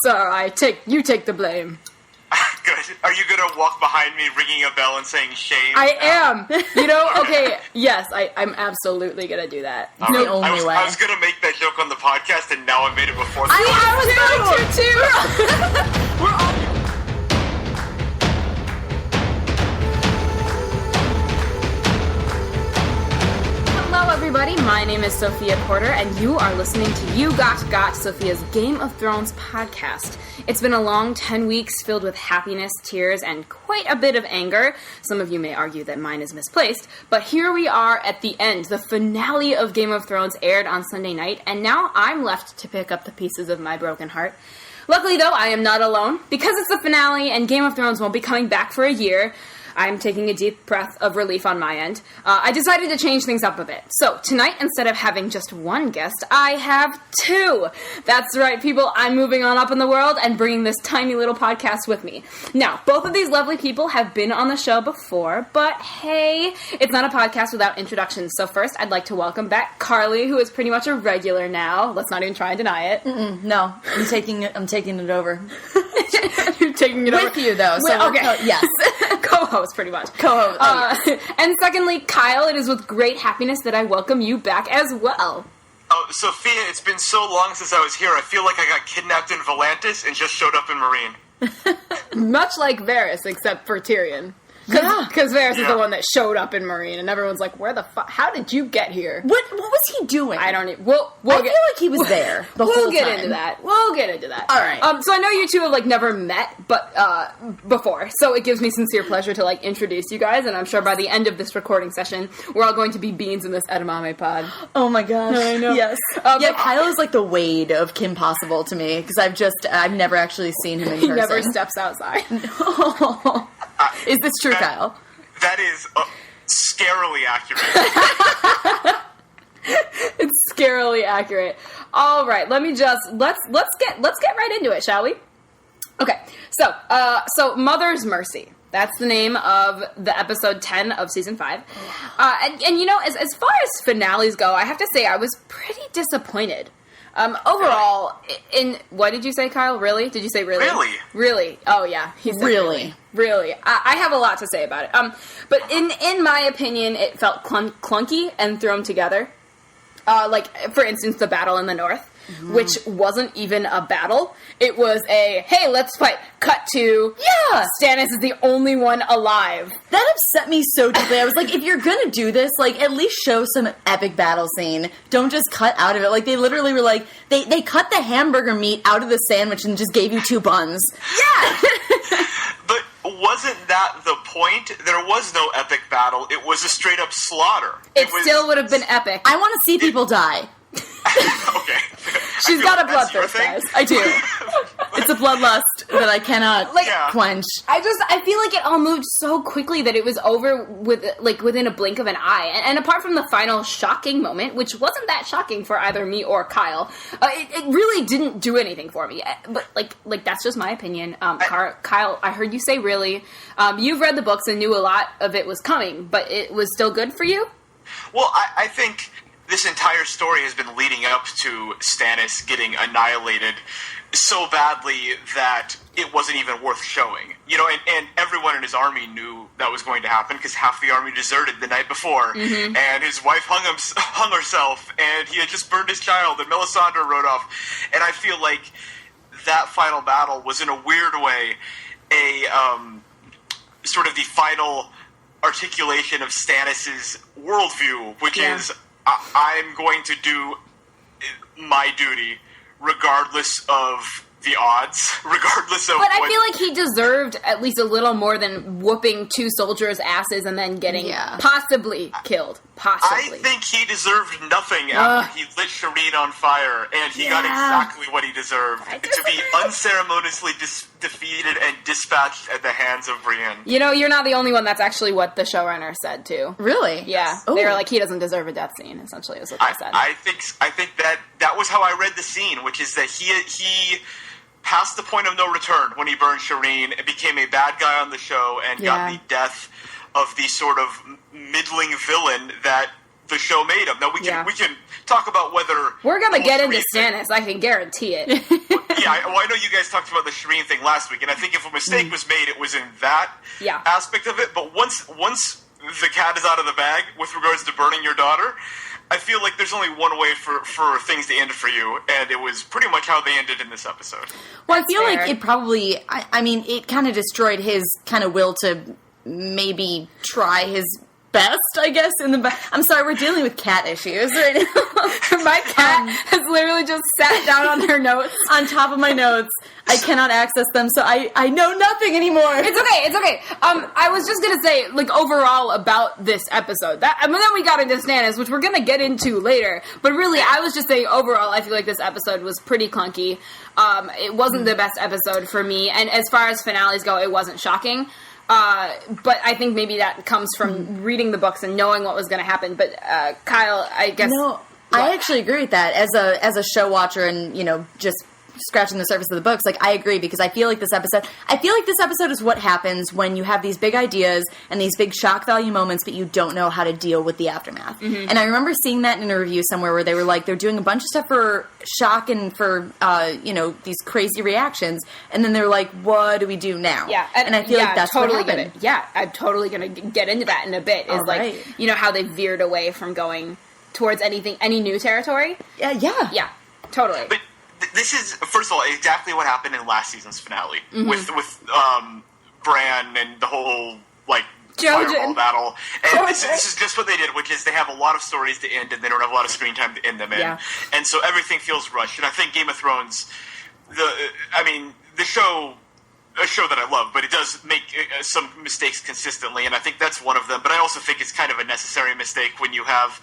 So you take the blame. Good. Are you gonna walk behind me, ringing a bell and saying shame? I am. You know. Okay. Yes, I'm absolutely gonna do that. All right. I was gonna make that joke on the podcast, and now I made it before. I was going to too. We're all. Hello, everybody. My name is Sophia Porter, and you are listening to You Got Sophia's Game of Thrones podcast. It's been a long 10 weeks filled with happiness, tears, and quite a bit of anger. Some of you may argue that mine is misplaced, but here we are at the end. The finale of Game of Thrones aired on Sunday night, and now I'm left to pick up the pieces of my broken heart. Luckily, though, I am not alone. Because it's the finale and Game of Thrones won't be coming back for a year, I'm taking a deep breath of relief on my end. I decided to change things up a bit. So, tonight, instead of having just one guest, I have two. That's right, people. I'm moving on up in the world and bringing this tiny little podcast with me. Now, both of these lovely people have been on the show before, but hey, it's not a podcast without introductions. So first, I'd like to welcome back Carly, who is pretty much a regular now. Let's not even try and deny it. No, I'm taking it over. You're taking it over with you, though. So okay. Yes. Co-host, pretty much. Co-host. Yes. And secondly, Kyle, it is with great happiness that I welcome you back as well. Oh, Sophia, it's been so long since I was here. I feel like I got kidnapped in Volantis and just showed up in Marine. Much like Varys, except for Tyrion. Because Varys is the one that showed up in Marine, and everyone's like, where the fuck? How did you get here? What was he doing? I don't know. I feel like he was there the whole time. We'll get into that. All right. So I know you two have, never met, but, before. So it gives me sincere pleasure to, introduce you guys, and I'm sure by the end of this recording session, we're all going to be beans in this edamame pod. Oh my gosh. I know. Yes. Kyle is like the Wade of Kim Possible to me, because I've never actually seen him in person. He never steps outside. No. Is this true, Kyle? That is scarily accurate. It's scarily accurate. All right, let's get right into it, shall we? Okay, so Mother's Mercy. That's the name of the episode 10 of season 5. And you know, as far as finales go, I have to say I was pretty disappointed. Overall, what did you say, Kyle? Really? Did you say really? Really? Really. Oh, yeah. He said really. Really. I have a lot to say about it. But in my opinion, it felt clunky and thrown together. For instance, the battle in the north, which wasn't even a battle. It was a, hey, let's fight. Cut to, Stannis is the only one alive. That upset me so deeply. I was like, if you're gonna do this, at least show some epic battle scene. Don't just cut out of it. They literally were they cut the hamburger meat out of the sandwich and just gave you 2 buns. Yeah! But wasn't that the point? There was no epic battle. It was a straight up slaughter. It still would have been epic. I want to see people die. Okay. She's got a bloodthirst, guys. I do. It's a bloodlust that I cannot quench. I feel like it all moved so quickly that it was over within a blink of an eye. And apart from the final shocking moment, which wasn't that shocking for either me or Kyle, it really didn't do anything for me. But that's just my opinion. Kyle, I heard you say really. You've read the books and knew a lot of it was coming, but it was still good for you? Well, I think this entire story has been leading up to Stannis getting annihilated so badly that it wasn't even worth showing. You know, and everyone in his army knew that was going to happen because half the army deserted the night before, and his wife hung herself, and he had just burned his child, and Melisandre rode off. And I feel like that final battle was, in a weird way, a sort of the final articulation of Stannis' worldview, which is, I'm going to do my duty regardless of the odds, regardless of But I feel like he deserved at least a little more than whooping 2 soldiers' asses and then getting possibly killed. Possibly. I think he deserved nothing after he lit Shireen on fire, and he got exactly what he deserved, to be unceremoniously defeated and dispatched at the hands of Brienne. You know, you're not the only one. That's actually what the showrunner said, too. Really? Yeah. They were like, he doesn't deserve a death scene, essentially, is what they said. I think that was how I read the scene, which is that he past the point of no return when he burned Shireen and became a bad guy on the show and got the death of the sort of middling villain that the show made him. Now we can talk about whether we're gonna get into thing, Stannis. I can guarantee it. I know you guys talked about the Shireen thing last week, and I think if a mistake was made, it was in that aspect of it. But once the cat is out of the bag with regards to burning your daughter, I feel like there's only one way for things to end for you, and it was pretty much how they ended in this episode. Well, I feel like it probably, I mean, it kind of destroyed his kind of will to maybe try his best, I guess, in the I'm sorry, we're dealing with cat issues right now. My cat has literally just sat down on her notes. On top of my notes. I cannot access them, so I know nothing anymore. It's okay. I was just gonna say, like, overall about this episode. And then we got into Stannis, which we're gonna get into later. But really, I was just saying, overall, I feel like this episode was pretty clunky. It wasn't the best episode for me, and as far as finales go, it wasn't shocking. But I think maybe that comes from reading the books and knowing what was going to happen. But Kyle, I guess I actually agree with that as a show watcher, and just scratching the surface of the books. Like, I agree, because I feel like this episode is what happens when you have these big ideas and these big shock value moments, but you don't know how to deal with the aftermath. Mm-hmm. And I remember seeing that in a review somewhere where they were like, they're doing a bunch of stuff for shock and for these crazy reactions, and then they're like, what do we do now? Yeah, and I feel like that's totally what happened. I'm totally gonna get into that in a bit. Is right. How they veered away from going towards any new territory. Yeah, totally. But this is, first of all, exactly what happened in last season's finale with Bran and the whole fireball battle. And this is just what they did, which is they have a lot of stories to end, and they don't have a lot of screen time to end them in. Yeah. And so everything feels rushed. And I think Game of Thrones, a show that I love, but it does make some mistakes consistently, and I think that's one of them. But I also think it's kind of a necessary mistake when you have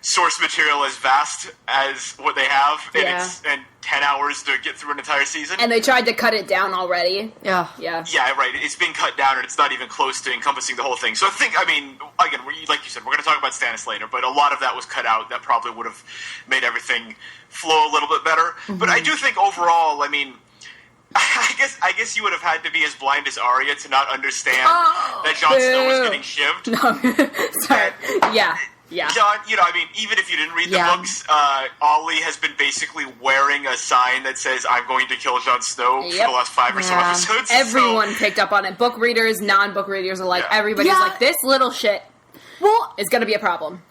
source material as vast as what they have, and 10 hours to get through an entire season. And they tried to cut it down already. Yeah, right. It's being cut down, and it's not even close to encompassing the whole thing. So I think, again, like you said, we're going to talk about Stannis later, but a lot of that was cut out. That probably would have made everything flow a little bit better. Mm-hmm. But I do think overall, I guess you would have had to be as blind as Arya to not understand that Jon Snow was getting shivved. No, sorry. Yeah. John, even if you didn't read the books, Ollie has been basically wearing a sign that says, I'm going to kill Jon Snow for the last 5 or so episodes. Everyone picked up on it. Book readers, non-book readers alike. Everybody's like, this little shit is going to be a problem.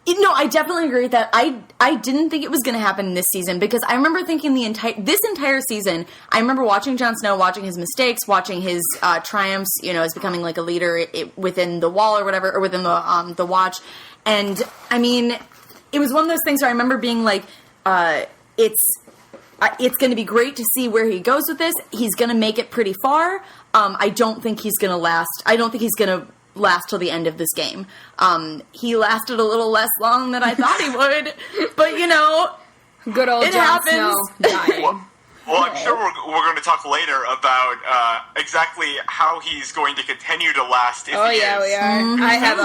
No, I definitely agree with that. I didn't think it was going to happen this season, because I remember thinking this entire season, I remember watching Jon Snow, watching his mistakes, watching his triumphs, as becoming like a leader within the wall or whatever, or within the Watch. And, it was one of those things where I remember being like, it's going to be great to see where he goes with this. He's going to make it pretty far. I don't think he's going to last. I don't think he's going to last till the end of this game. He lasted a little less long than I thought he would. But, good old Jon Snow dying. Well, I'm sure we're going to talk later about exactly how he's going to continue to last. If he is. We are. Mm-hmm. I have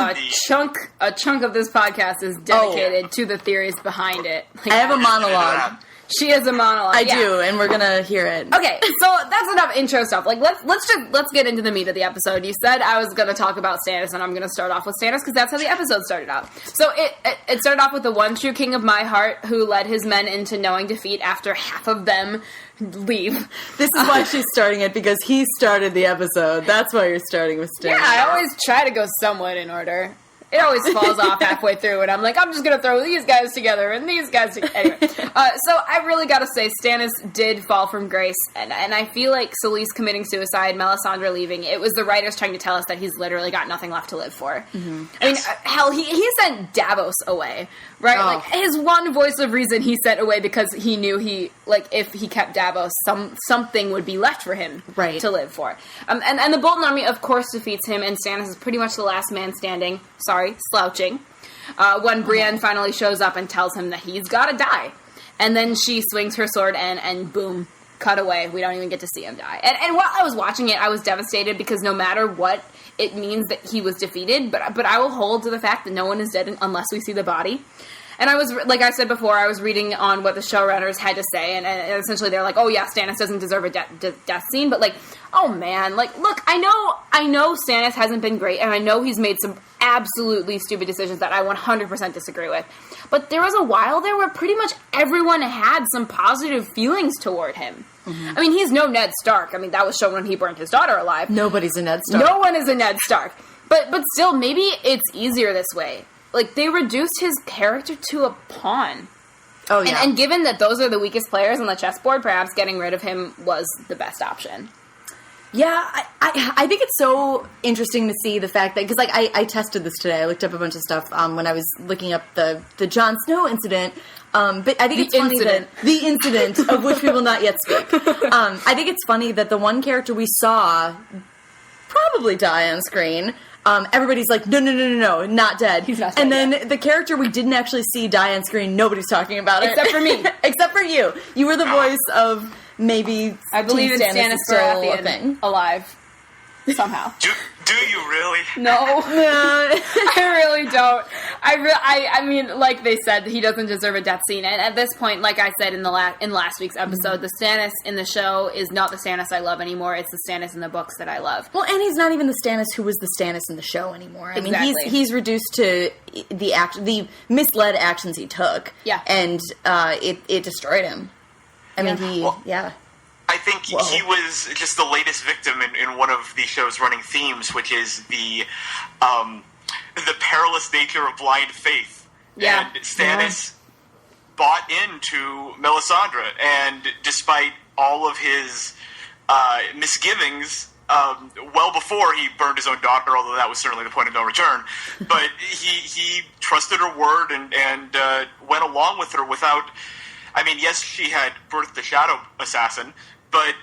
a chunk of this podcast is dedicated to the theories behind it. I have a monologue. She has a monologue. I do, and we're gonna hear it. Okay, so that's enough intro stuff. Let's get into the meat of the episode. You said I was gonna talk about Stannis, and I'm gonna start off with Stannis because that's how the episode started out. So it started off with the one true king of my heart who led his men into knowing defeat after half of them leave. This is why she's starting it, because he started the episode. That's why you're starting with Stannis. Yeah, I always try to go somewhat in order. It always falls off halfway through, and I'm like, I'm just going to throw these guys together and these guys together. Anyway, so I really got to say, Stannis did fall from grace, and I feel like Selyse committing suicide, Melisandre leaving, it was the writers trying to tell us that he's literally got nothing left to live for. Mm-hmm. I mean, hell, he sent Davos away, right? Like, his one voice of reason he sent away because he knew if he kept Davos, something would be left for him to live for. And the Bolton army, of course, defeats him, and Stannis is pretty much the last man standing. Slouching. When Brienne finally shows up and tells him that he's gotta die. And then she swings her sword and boom, cut away. We don't even get to see him die. And while I was watching it, I was devastated because no matter what, it means that he was defeated. But I will hold to the fact that no one is dead unless we see the body. And I was, like I said before, I was reading on what the showrunners had to say, and essentially they're like, oh yeah, Stannis doesn't deserve a death scene, but like, oh man, like, look, I know Stannis hasn't been great, and I know he's made some absolutely stupid decisions that I 100% disagree with, but there was a while there where pretty much everyone had some positive feelings toward him. Mm-hmm. I mean, he's no Ned Stark. I mean, that was shown when he burned his daughter alive. Nobody's a Ned Stark. No one is a Ned Stark. But still, maybe it's easier this way. Like, they reduced his character to a pawn. Oh, yeah. And given that those are the weakest players on the chessboard, perhaps getting rid of him was the best option. Yeah, I think it's so interesting to see the fact that, because like I tested this today. I looked up a bunch of stuff when I was looking up the Jon Snow incident. But I think it's funny that the incident of which we will not yet speak. I think it's funny that the one character we saw probably die on screen. Everybody's like, no, not dead. He's not dead. And then the character we didn't actually see die on screen, nobody's talking about it. Except for me. Except for you. You were the voice of maybe I believe it's Stannis Baratheon alive. Somehow. Do you really? No. I really don't. I mean, like they said, he doesn't deserve a death scene. And at this point, like I said in last week's episode, the Stannis in the show is not the Stannis I love anymore. It's the Stannis in the books that I love. Well, and he's not even the Stannis who was the Stannis in the show anymore. I mean, he's reduced to the misled actions he took. Yeah. And it destroyed him. I mean, I think he was just the latest victim in one of the show's running themes, which is the perilous nature of blind faith. Yeah. And Stannis bought into Melisandre, and despite all of his misgivings, well before he burned his own daughter, although that was certainly the point of no return, but he trusted her word and went along with her without... I mean, yes, she had birthed the Shadow Assassin, but...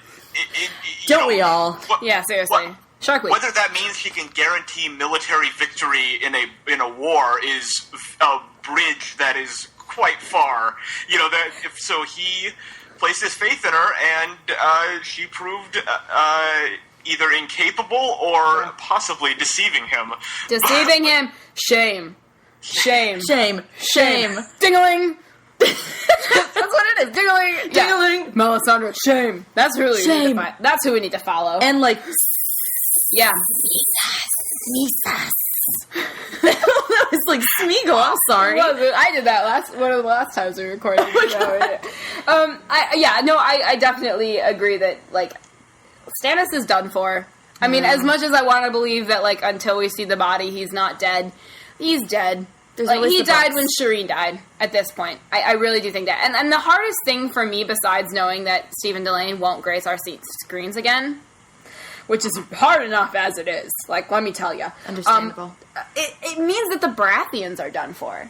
Don't we all? Yeah, seriously. Shark Week. Whether that means she can guarantee military victory in a war is a bridge that is quite far. You know, so he placed his faith in her, and she proved either incapable or possibly deceiving him. Deceiving him. Shame. Ding-a-ling. That's what it is. Ding-a-ling. Ding-a-ling. Melisandre, shame. That's really shame. That's who we need to follow. And like, yeah. Jesus. That was like Smeagol. I'm sorry. I did that one of the last times we recorded. I definitely agree that like Stannis is done for. I mean, as much as I want to believe that like until we see the body, he's not dead. He's dead. Like, he died when Shireen died, at this point. I really do think that. And the hardest thing for me, besides knowing that Stephen Delane won't grace our screens again, which is hard enough as it is, like, let me tell you. Understandable. It means that the Baratheons are done for.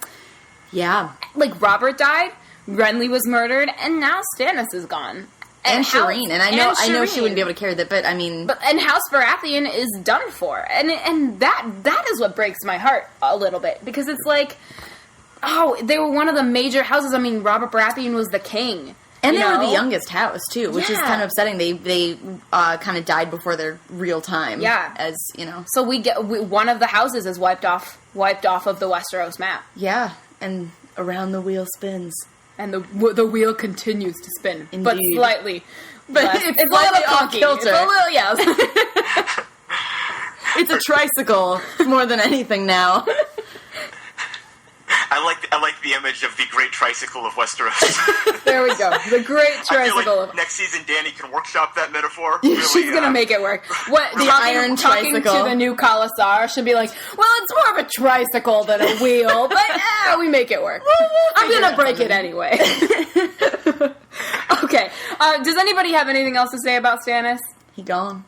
Yeah. Like, Robert died, Renly was murdered, and now Stannis is gone. And Shireen, and I know she wouldn't be able to carry that, but I mean... And House Baratheon is done for, and that is what breaks my heart a little bit, because it's like, they were one of the major houses. I mean, Robert Baratheon was the king. And they were the youngest house, too, which is kind of upsetting. They kind of died before their real time. Yeah. As, you know. So one of the houses is wiped off of the Westeros map. Yeah, and around the wheel spins. And the wheel continues to spin, Indeed. but slightly. But it's a slightly little off funky. kilter. It's a little, yes. It's a tricycle more than anything now. I like the image of the Great Tricycle of Westeros. There we go. The Great Tricycle. I feel like next season, Dany can workshop that metaphor. Really, she's gonna make it work. The iron tricycle. Talking to the new Khalasar should be like, well, it's more of a tricycle than a wheel, but we make it work. I'm gonna break it anyway. Okay. Does anybody have anything else to say about Stannis? He gone.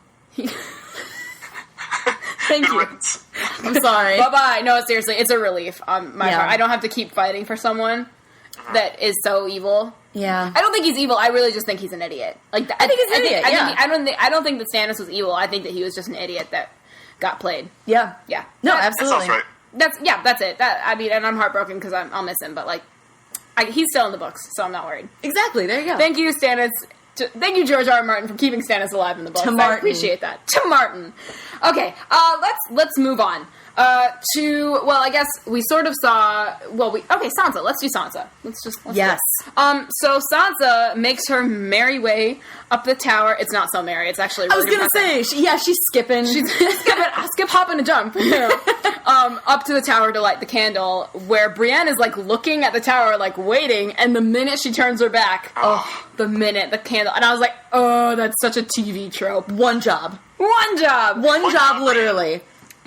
Thank you. I'm sorry. Bye-bye. No, seriously, it's a relief on my part. I don't have to keep fighting for someone that is so evil. Yeah. I don't think he's evil. I really just think he's an idiot. Like I think he's an idiot. I don't think that Stannis was evil. I think that he was just an idiot that got played. Yeah. Yeah. No, absolutely. That sounds right. That's it. And I'm heartbroken because I'll miss him, but like, he's still in the books, so I'm not worried. Exactly. There you go. Thank you, Stannis. Thank you, George R. R. Martin, for keeping Stannis alive in the books. I appreciate that. To Martin. Okay, let's move on. I guess we sort of saw, Sansa. Let's do Sansa. Let's Yes. So Sansa makes her merry way up the tower. It's not so merry. It's actually really I was going to say, she's skipping. She's skip, hop, and a jump. Up to the tower to light the candle, where Brienne is, like, looking at the tower, like, waiting, and the minute she turns her back, the minute the candle, and I was like, oh, that's such a TV trope. One job. One job, literally.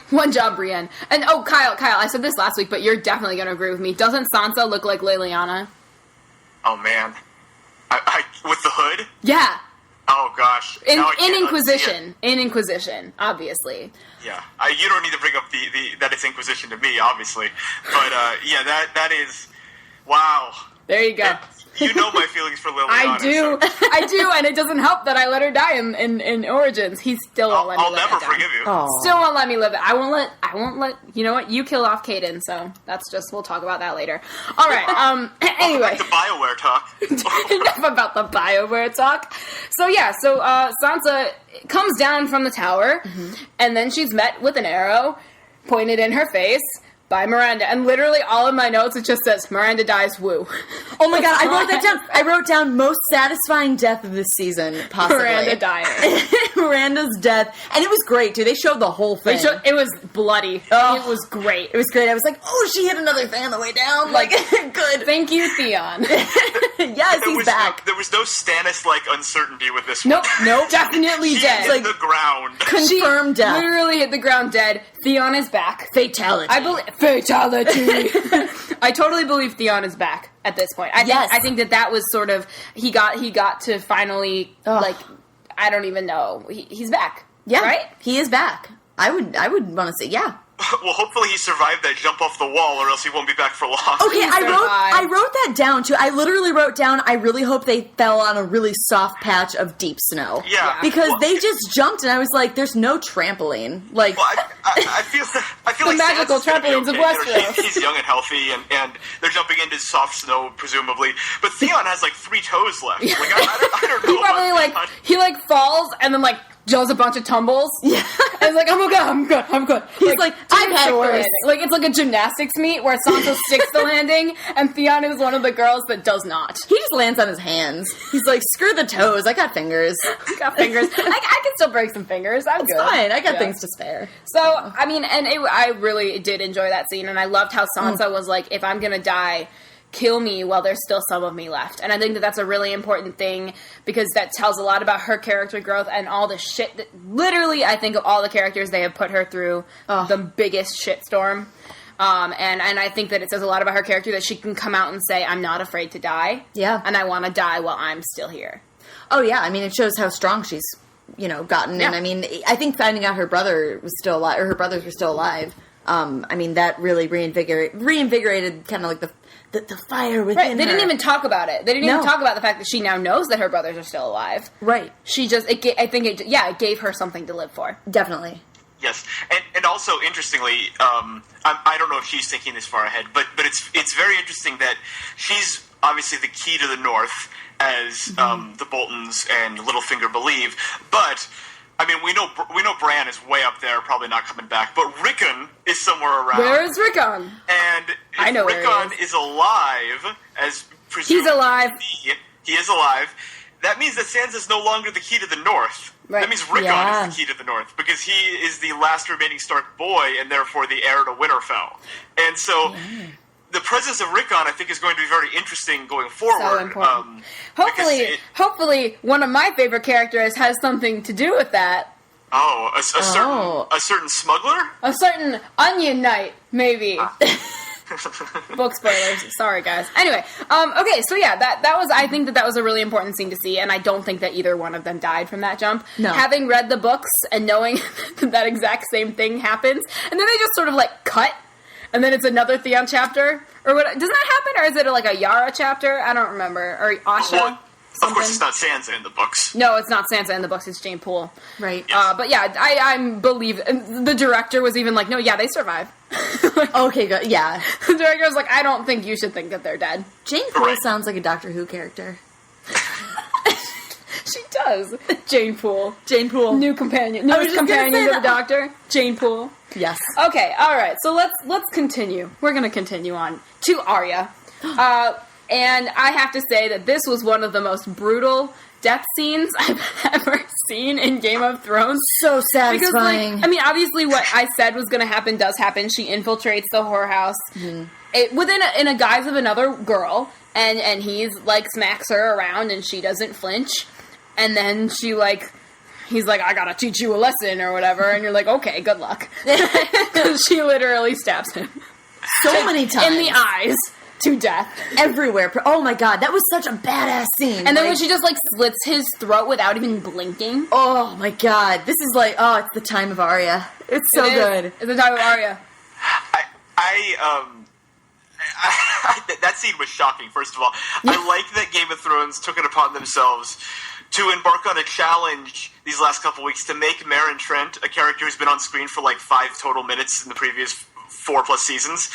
One job, Brienne. And, Kyle, I said this last week, but you're definitely going to agree with me. Doesn't Sansa look like Liliana? Oh, man. I with the hood? Yeah. Oh, gosh. In Inquisition. In Inquisition, obviously. Yeah. You don't need to bring up that it's Inquisition to me, obviously. But, yeah, that is... Wow. There you go. You know my feelings for Liliana. I do, and it doesn't help that I let her die in Origins. He still won't let me live. I'll never forgive you. Aww. Still won't let me live it. I won't let, you know what, you kill off Caden, so we'll talk about that later. Alright, anyway. The BioWare talk. Enough about the BioWare talk. So Sansa comes down from the tower, and then she's met with an arrow pointed in her face by Miranda, and literally all of my notes, it just says, Miranda dies, woo. Oh my god, I wrote that down. I wrote down most satisfying death of this season, possibly. Miranda dying. Miranda's death. And it was great, too. They showed the whole thing. It was bloody. Oh, it was great. It was great. I was like, oh, she hit another thing on the way down. Like, good. Thank you, Theon. Yes, he's back. There was no Stannis-like uncertainty with this one. Nope. Definitely She dead. hit the ground. Confirmed death. Literally hit the ground dead. Theon is back. Fatality. I believe fatality. I totally believe Theon is back at this point. I think that was sort of he got to finally I don't even know. He's back. Yeah, right. He is back. I would want to say yeah. Well, hopefully he survived that jump off the wall, or else he won't be back for long. Okay, I wrote that down too. I literally wrote down, I really hope they fell on a really soft patch of deep snow. Yeah. Because they just jumped, and I was like, "There's no trampoline." Like, well, I feel the like magical trampolines of Westeros. He's young and healthy, and they're jumping into soft snow, presumably. But Theon has like 3 toes left. Like I don't know. He probably he falls and then does a bunch of tumbles. Yeah. And he's like, I'm good. He's like I've had worse. It's like a gymnastics meet where Sansa sticks the landing and Theon is one of the girls that does not. He just lands on his hands. He's like, screw the toes, I got fingers. I can still break some fingers. I'm good. Fine, I got things to spare. So, I mean, and I really did enjoy that scene, and I loved how Sansa was like, if I'm gonna die, kill me while there's still some of me left. And I think that that's a really important thing because that tells a lot about her character growth and all the shit that literally I think of all the characters they have put her through the biggest shitstorm. And I think that it says a lot about her character that she can come out and say, I'm not afraid to die. Yeah. And I want to die while I'm still here. Oh yeah, I mean it shows how strong she's, gotten. Yeah. And I mean, I think finding out her brother was still alive, or her brothers were still alive, I mean that really reinvigorated kind of like the fire within her. They didn't even talk about it. They didn't even talk about the fact that she now knows that her brothers are still alive. Right. She just, it gave her something to live for. Definitely. Yes, and also interestingly, I don't know if she's thinking this far ahead, but it's very interesting that she's obviously the key to the North, as the Boltons and Littlefinger believe, but. I mean, we know Bran is way up there, probably not coming back, but Rickon is somewhere around. Where is Rickon? And if I know Rickon is alive, as presumably he's alive. He is alive. That means that Sansa's no longer the key to the North. Right. That means Rickon is the key to the North, because he is the last remaining Stark boy, and therefore the heir to Winterfell. And so... Yeah. The presence of Rickon, I think, is going to be very interesting going forward. So important. Hopefully, one of my favorite characters has something to do with that. Oh, a certain smuggler? A certain Onion Knight, maybe. Book spoilers. Sorry, guys. Anyway, okay, so yeah, that was. I think that was a really important scene to see, and I don't think that either one of them died from that jump. No. Having read the books and knowing that exact same thing happens, and then they just sort of cut. And then it's another Theon chapter? Or what? Does that happen? Or is it a Yara chapter? I don't remember. Or Asha? Well, of course it's not Sansa in the books. No, it's not Sansa in the books. It's Jane Poole. Right. Yes. But yeah, I believe... And the director was even like, no, yeah, they survive. Okay, good. Yeah. The director was like, I don't think you should think that they're dead. Jane Poole sounds like a Doctor Who character. does. Jane Poole. Jane Poole. New companion. Newest companion to the Doctor. Jane Poole. Yes. Okay, alright, so let's continue. We're gonna continue on to Arya. And I have to say that this was one of the most brutal death scenes I've ever seen in Game of Thrones. So satisfying. Because, obviously what I said was gonna happen does happen. She infiltrates the whorehouse in a guise of another girl, and he's, smacks her around, and she doesn't flinch. And then he's like, I gotta teach you a lesson, or whatever, and you're like, okay, good luck. Because she literally stabs him. So many times. In the eyes. To death. Everywhere. Oh my god, that was such a badass scene. And then when she just, slits his throat without even blinking. Oh my god, this is it's the time of Arya. It's so good. It's the time of Arya. That scene was shocking, first of all. I like that Game of Thrones took it upon themselves to embark on a challenge these last couple weeks to make Meryn Trent, a character who's been on screen for 5 total minutes in the previous 4+ seasons,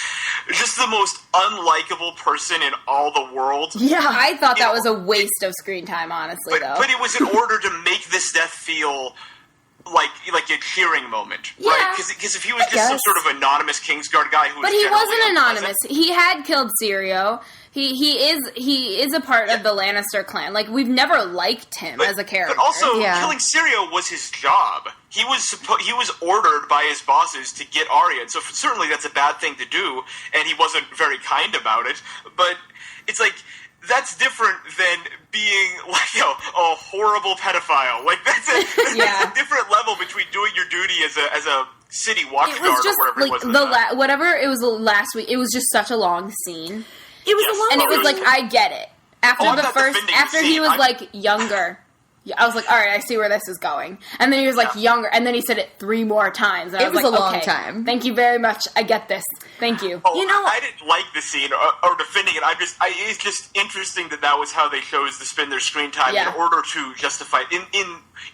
just the most unlikable person in all the world. Yeah. I thought that was a waste of screen time, honestly, though. But it was in order to make this death feel like a cheering moment, right? Because if he was just some sort of anonymous Kingsguard guy who was he wasn't anonymous. Unpleasant. He had killed Syrio. He is a part of the Lannister clan. We've never liked him as a character. But also, killing Syrio was his job. He was ordered by his bosses to get Arya, and so certainly that's a bad thing to do, and he wasn't very kind about it. But it's that's different than being a horrible pedophile. That's a different level between doing your duty as a city watchguard or whatever it was. Whatever it was last week. It was just such a long scene. It was a long, and it was I get it. After he was younger. Yeah, I was like, all right, I see where this is going. And then he was younger, and then he said it 3 more times. And it was a long time. Thank you very much. I get this. Thank you. Oh, I didn't like the scene or defending it. It's just interesting that was how they chose to spend their screen time in order to justify it.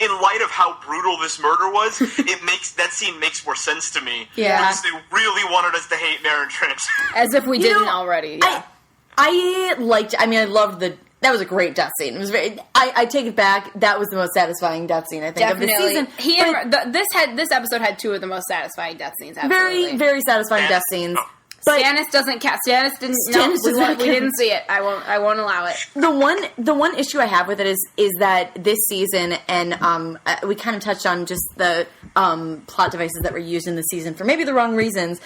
In light of how brutal this murder was, that scene makes more sense to me. Yeah, because they really wanted us to hate Meryn Trent, as if we didn't already. Yeah. I loved that was a great death scene. It was very. I take it back. That was the most satisfying death scene I think of the season. This episode had 2 of the most satisfying death scenes. Absolutely. Very, very satisfying death scenes. But Stannis doesn't count. Stannis didn't. We didn't see it. I won't allow it. The one issue I have with it is that this season, and we kind of touched on just the plot devices that were used in the season for maybe the wrong reasons.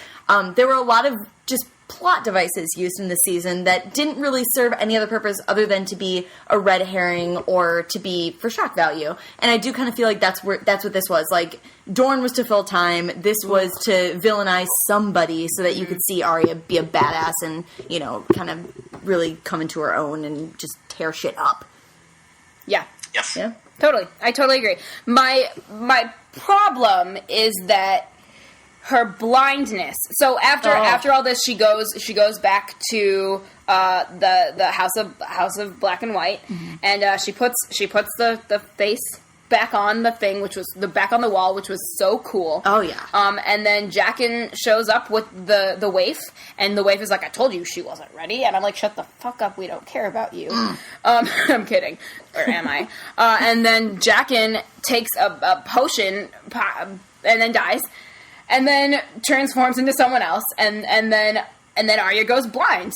There were a lot of just plot devices used in the season that didn't really serve any other purpose other than to be a red herring or to be for shock value. And I do kind of feel like that's what this was. Dorne was to fill time. This was to villainize somebody so that you could see Arya be a badass and, kind of really come into her own and just tear shit up. Yeah. Yes. Yeah. Totally. I totally agree. My problem is that her blindness. So after all this, she goes back to the House of Black and White, and she puts the face back on the thing, which was back on the wall, which was so cool. Oh yeah. And then Jaqen shows up with the waif, and the waif is like, "I told you she wasn't ready," and I'm like, "Shut the fuck up, we don't care about you." I'm kidding, or am I? And then Jaqen takes a potion and then dies. And then transforms into someone else, and then Arya goes blind.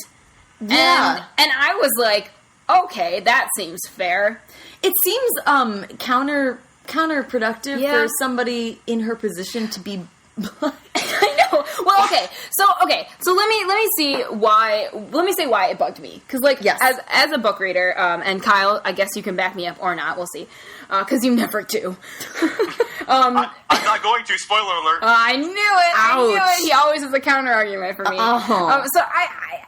Yeah. And I was like, okay, that seems fair. It seems counterproductive for somebody in her position to be blind. I know. Well, okay. So let me see why. Let me say why it bugged me. Because as a book reader, and Kyle, I guess you can back me up or not. We'll see. Because you never do. I'm not going to. Spoiler alert. I knew it. Ouch. I knew it. He always has a counter argument for me. So I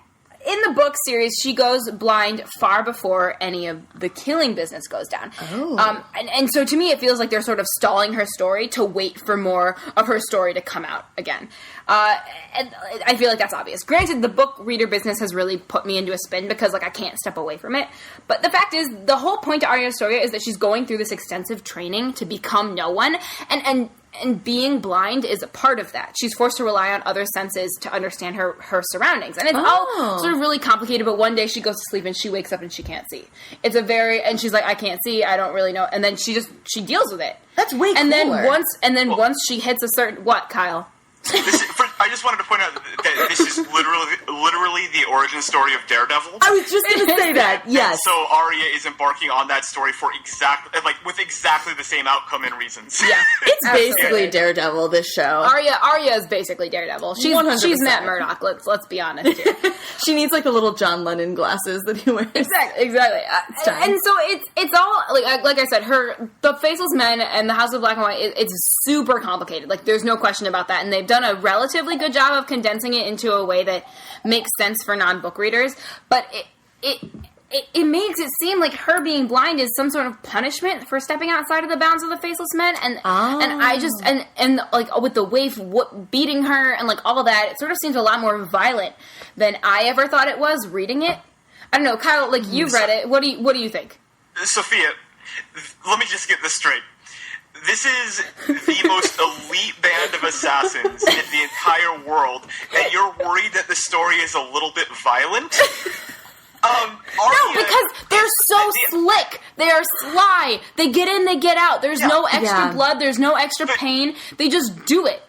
in the book series, she goes blind far before any of the killing business goes down. Oh. And so to me, it feels like they're sort of stalling her story to wait for more of her story to come out again. And I feel like that's obvious. Granted, the book reader business has really put me into a spin because, I can't step away from it. But the fact is, the whole point to Arya's story is that she's going through this extensive training to become no one. being blind is a part of that. She's forced to rely on other senses to understand her surroundings. And it's all sort of really complicated, but one day she goes to sleep and she wakes up and she can't see. And she's like, I can't see, I don't really know. And then she deals with it. That's way cooler. And then once she hits a certain... What, Kyle? I just wanted to point out that this is literally the origin story of Daredevil. I was just going to say that. Yes. So Arya is embarking on that story with exactly the same outcome and reasons. Yeah, it's basically Daredevil. This show. Arya is basically Daredevil. She's 100%. Matt Murdock. Let's be honest here. She needs like the little John Lennon glasses that he wears. Exactly. And so it's all like I said. The Faceless Men and the House of Black and White. It's super complicated. Like there's no question about that, and they've done a relatively good job of condensing it into a way that makes sense for non-book readers, but it makes it seem like her being blind is some sort of punishment for stepping outside of the bounds of the Faceless Men, and I just and like with the waif beating her and like all of that, it sort of seems a lot more violent than I ever thought it was reading it. I don't know, Kyle, like you've read it. What do you think? Sophia, let me just get this straight. This is the most elite band of assassins in the entire world, and you're worried that the story is a little bit violent? No, because they're so slick. They are sly. They get in, they get out. There's no extra blood. There's no extra pain. They just do it.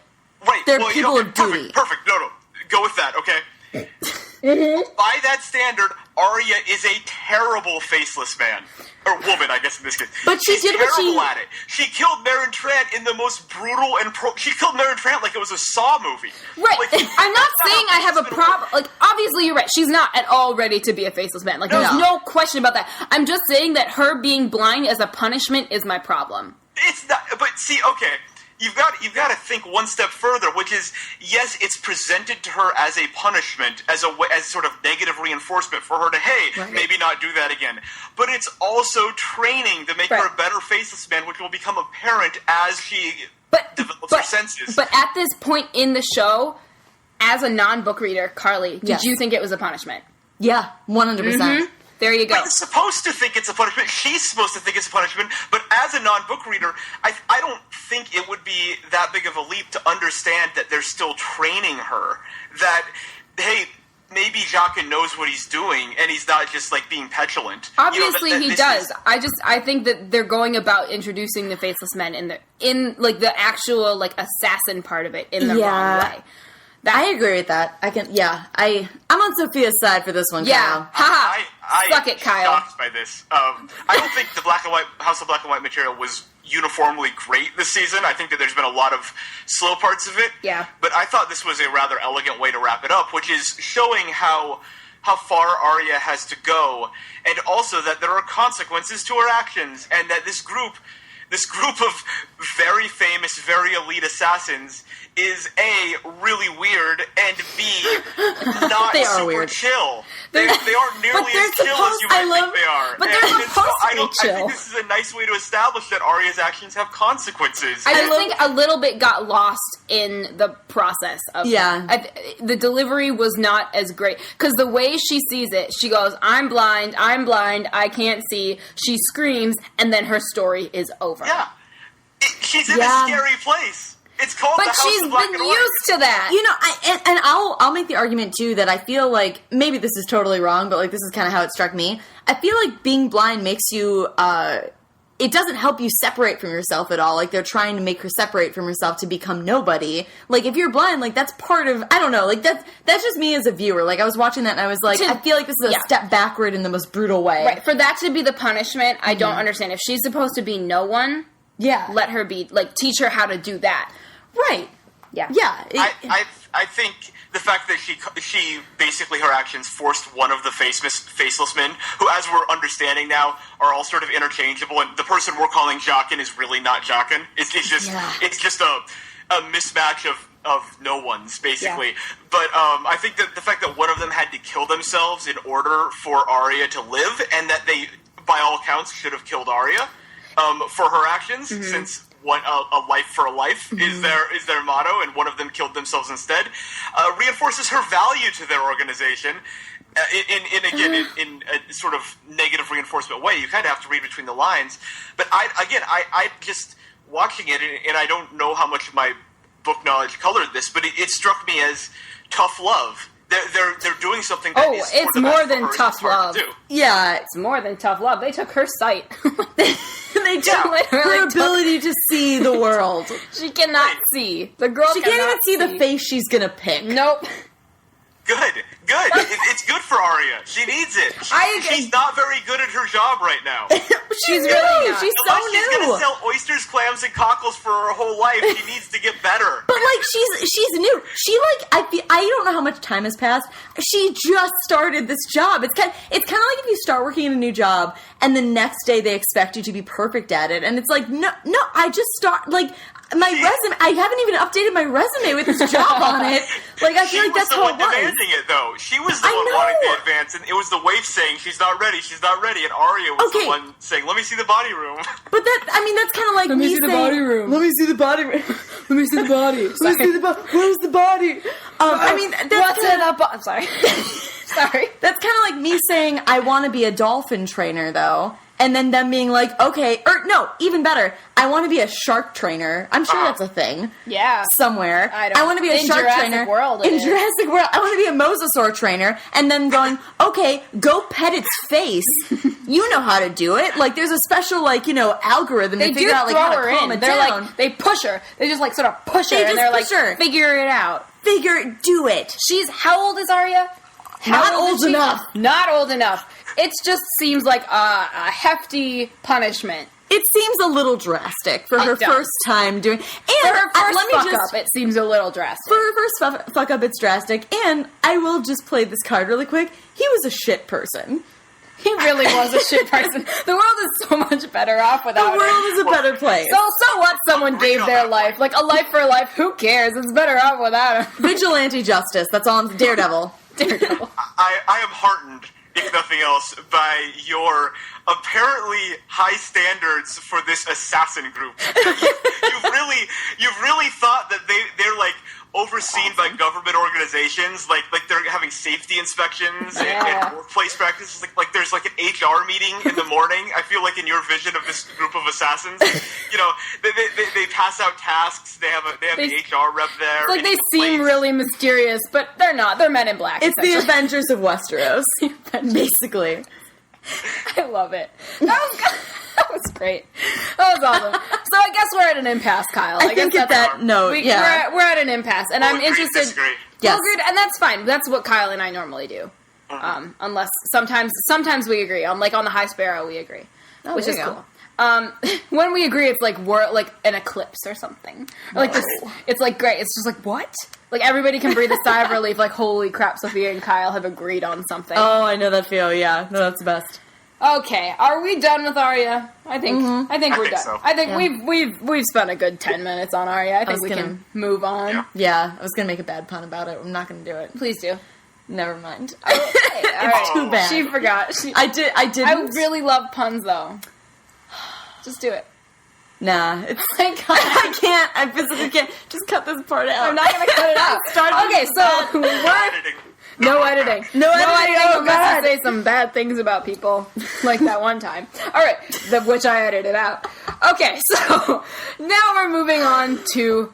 Right. They're people of duty. Perfect. No. Go with that, okay? By that standard, Arya is a terrible faceless man. Or woman, I guess in this case. But she's terrible at it. She killed Maren Trant in the most brutal and she killed Maren Trant like it was a Saw movie. Right. Like, I'm not saying I have a problem. Like, obviously you're right. She's not at all ready to be a faceless man. Like, there's no question about that. I'm just saying that her being blind as a punishment is my problem. It's not. But see, okay. You've got to think one step further, which is, yes, it's presented to her as a punishment, as sort of negative reinforcement for her to, maybe not do that again. But it's also training to make her a better faceless man, which will become apparent as she develops her senses. But at this point in the show, as a non-book reader, Carly, did you think it was a punishment? Yeah, 100%. Mm-hmm. There you go. But you're supposed to think it's a punishment. She's supposed to think it's a punishment. But as a non-book reader, I don't think it would be that big of a leap to understand that they're still training her. That, hey, maybe Jaqen knows what he's doing, and he's not just, like, being petulant. Obviously he does. I think that they're going about introducing the Faceless Men in the actual, like, assassin part of it in the wrong way. I agree with that. I'm on Sophia's side for this one, Kyle. Suck it, Kyle. I'm shocked by this. I don't think the House of Black and White material was uniformly great this season. I think that there's been a lot of slow parts of it. Yeah. But I thought this was a rather elegant way to wrap it up, which is showing how far Arya has to go, and also that there are consequences to her actions, and that this group of very famous, very elite assassins is A, really weird, and B, not super chill. They aren't nearly as chill as you might think they are. But they're supposed to be chill. I think this is a nice way to establish that Arya's actions have consequences. I just think a little bit got lost in the process of the delivery was not as great. Because the way she sees it, she goes, I'm blind, I can't see. She screams, and then her story is over. Yeah. She's in a scary place. It's called the House of Black and White. But she's been used to that. You know, I'll make the argument, too, that I feel like, maybe this is totally wrong, but, like, this is kind of how it struck me. I feel like being blind makes you, it doesn't help you separate from yourself at all. Like, they're trying to make her separate from herself to become nobody. Like, if you're blind, like, that's part of, I don't know, like, that's just me as a viewer. Like, I was watching that and I was like, I feel like this is a step backward in the most brutal way. Right, for that to be the punishment, I don't understand. If she's supposed to be no one, let her be, like, teach her how to do that. Right. Yeah. Yeah. I think the fact that she basically, her actions forced one of the faceless men, who, as we're understanding now, are all sort of interchangeable, and the person we're calling Jaqen is really not Jaqen. It's just a mismatch of no ones, basically. Yeah. But I think that the fact that one of them had to kill themselves in order for Arya to live, and that they, by all accounts, should have killed Arya for her actions, since a life for a life is their motto, and one of them killed themselves instead, reinforces her value to their organization. In a sort of negative reinforcement way. You kind of have to read between the lines. But I just watching it, and I don't know how much of my book knowledge colored this, but it struck me as tough love. They're doing something that is it's for the more best than for her. It's tough hard love. to do. Yeah. It's more than tough love. They took her sight. They took literally her ability to see the world. She cannot see. The girl She can't even see the face she's gonna pick. Nope. Good. It's good for Arya. She needs it. She's not very good at her job right now. She's really new. not. She's so Unless she's new. gonna sell oysters, clams, and cockles for her whole life, she needs to get better. But like she's new. She like I don't know how much time has passed. She just started this job. It's kind of like if you start working in a new job and the next day they expect you to be perfect at it, and it's like no, I just start like. My resume, I haven't even updated my resume with this job on it. Like, I feel like that's how it was. She was the one demanding it, though. She was the one wanting to advance, and it was the waif saying, she's not ready, and Arya was the one saying, let me see the body room. But that's kind of like let me see the body room. Let me see the body room. Let me see the body. Let me see the body. Where's the body? I mean, that's I'm sorry. Sorry. That's kind of like me saying, I want to be a dolphin trainer, though. And then them being like, okay, or no, even better, I want to be a shark trainer. I'm sure that's a thing. Yeah. Somewhere. I want to be a shark trainer. In Jurassic World. I want to be a mosasaur trainer. And then going, okay, go pet its face. You know how to do it. Like, there's a special, algorithm to figure out, how to calm it down. Like, they push her. They just, sort of push her. And they're like, figure it out. Do it. How old is Arya? Not old enough. Not old enough. It just seems like a hefty punishment. It seems a little drastic for her first time doing. And for her first fuck up, it seems a little drastic. For her first fuck up, it's drastic. And I will just play this card really quick. He was a shit person. He really was a shit person. The world is so much better off without her. The world is a better place. So what? Someone gave their life. Like, a life for a life. Who cares? It's better off without her. Vigilante justice. That's all I'm... Daredevil. I am heartened, if nothing else, by your apparently high standards for this assassin group. You've really thought that they're like overseen by government organizations, like they're having safety inspections and workplace practices. Like there's like an HR meeting in the morning. I feel like in your vision of this group of assassins, they pass out tasks. They have the HR rep there. It's like they seem really mysterious, but they're not. They're Men in Black. It's the Avengers of Westeros, basically. I love it. That was great. That was awesome. So I guess we're at an impasse, Kyle. I think at that note, we're at an impasse, and I'm interested. Disagree. Yes. Agreed, and that's fine. That's what Kyle and I normally do. Unless sometimes we agree. On the High Sparrow, we agree, which is cool. When we agree, it's like we're like an eclipse or something. Or like this, it's like great. It's just like what? Like everybody can breathe a sigh of relief. Like holy crap, Sophia and Kyle have agreed on something. Oh, I know that feel. Yeah, no, that's the best. Okay, are we done with Arya? I think we're done. So. I think we've spent a good 10 minutes on Arya. I think we can move on. Yeah, I was gonna make a bad pun about it. I'm not gonna do it. Please do. Never mind. It's too bad. She forgot. I did. I really love puns though. Just do it. Nah, it's like I can't. I physically can't. Just cut this part out. I'm not gonna cut it out. Okay, so no editing. No editing unless I say some bad things about people, like that one time. All right, which I edited out. Okay, so now we're moving on to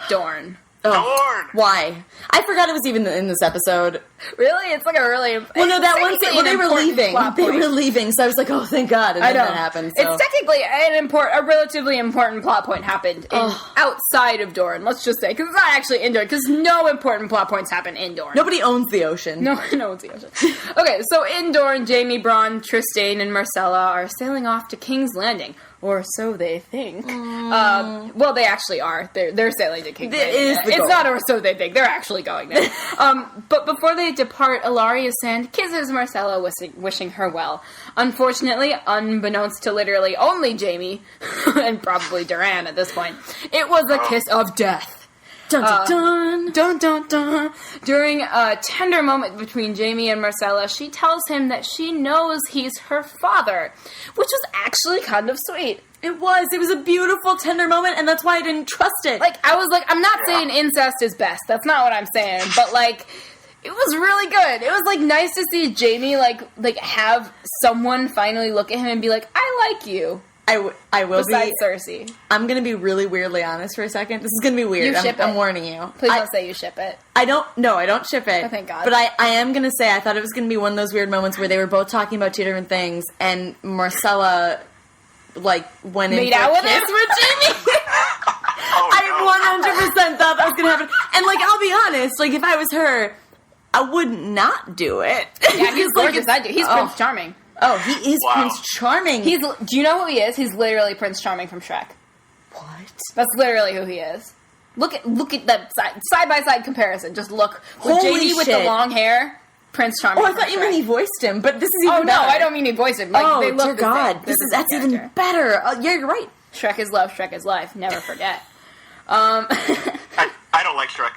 Dorne. Dorne. Why? I forgot it was even in this episode. Really? It's like a really... Well, no, that one thing, they were leaving. They were leaving, so I was like, oh, thank God, and then that happened. So. It's technically a relatively important plot point happened outside of Dorne, let's just say, because it's not actually in Dorne, because no important plot points happen in Dorne. Nobody owns the ocean. No one owns the ocean. Okay, so in Dorne, Jaime, Bronn, Trystane, and Myrcella are sailing off to King's Landing. Or so they think. Well, they actually are. They're sailing to King's Landing. It's not or so they think. They're actually going there. But before they depart, Ilaria Sand kisses Myrcella, wishing her well. Unfortunately, unbeknownst to literally only Jaime, and probably Duran at this point, it was a kiss of death. Dun, dun, dun. Dun, dun, dun. During a tender moment between Jaime and Myrcella, she tells him that she knows he's her father, which was actually kind of sweet. It was a beautiful, tender moment, and that's why I didn't trust it. I'm not saying incest is best, that's not what I'm saying, but, it was really good. It was, nice to see Jaime, have someone finally look at him and be like, I like you. I will Besides be. Cersei. I'm going to be really weirdly honest for a second. This is going to be weird. You ship I'm it. warning you. Please don't say you ship it. I don't ship it. Oh, thank God. But I am going to say I thought it was going to be one of those weird moments where they were both talking about two different things, and Marcella, like, went in Made for out a with kiss him? with Jamie. I 100% thought that was going to happen. And, like, I'll be honest, like, if I was her, I would not do it. Yeah, he's gorgeous. I do. He's Prince Charming. Oh, he is Wow. Prince Charming. Do you know who he is? He's literally Prince Charming from Shrek. What? That's literally who he is. Look at that side by side comparison. Just look. With Holy Jamie with the shit. long hair, Prince Charming. Oh, I from thought you Shrek. meant he voiced him, but this is even Oh no, better. I don't mean he voiced him. Like, Oh, they look dear the God. same. That's even better. Yeah, you're right. Shrek is love, Shrek is life. Never forget. I don't like Shrek.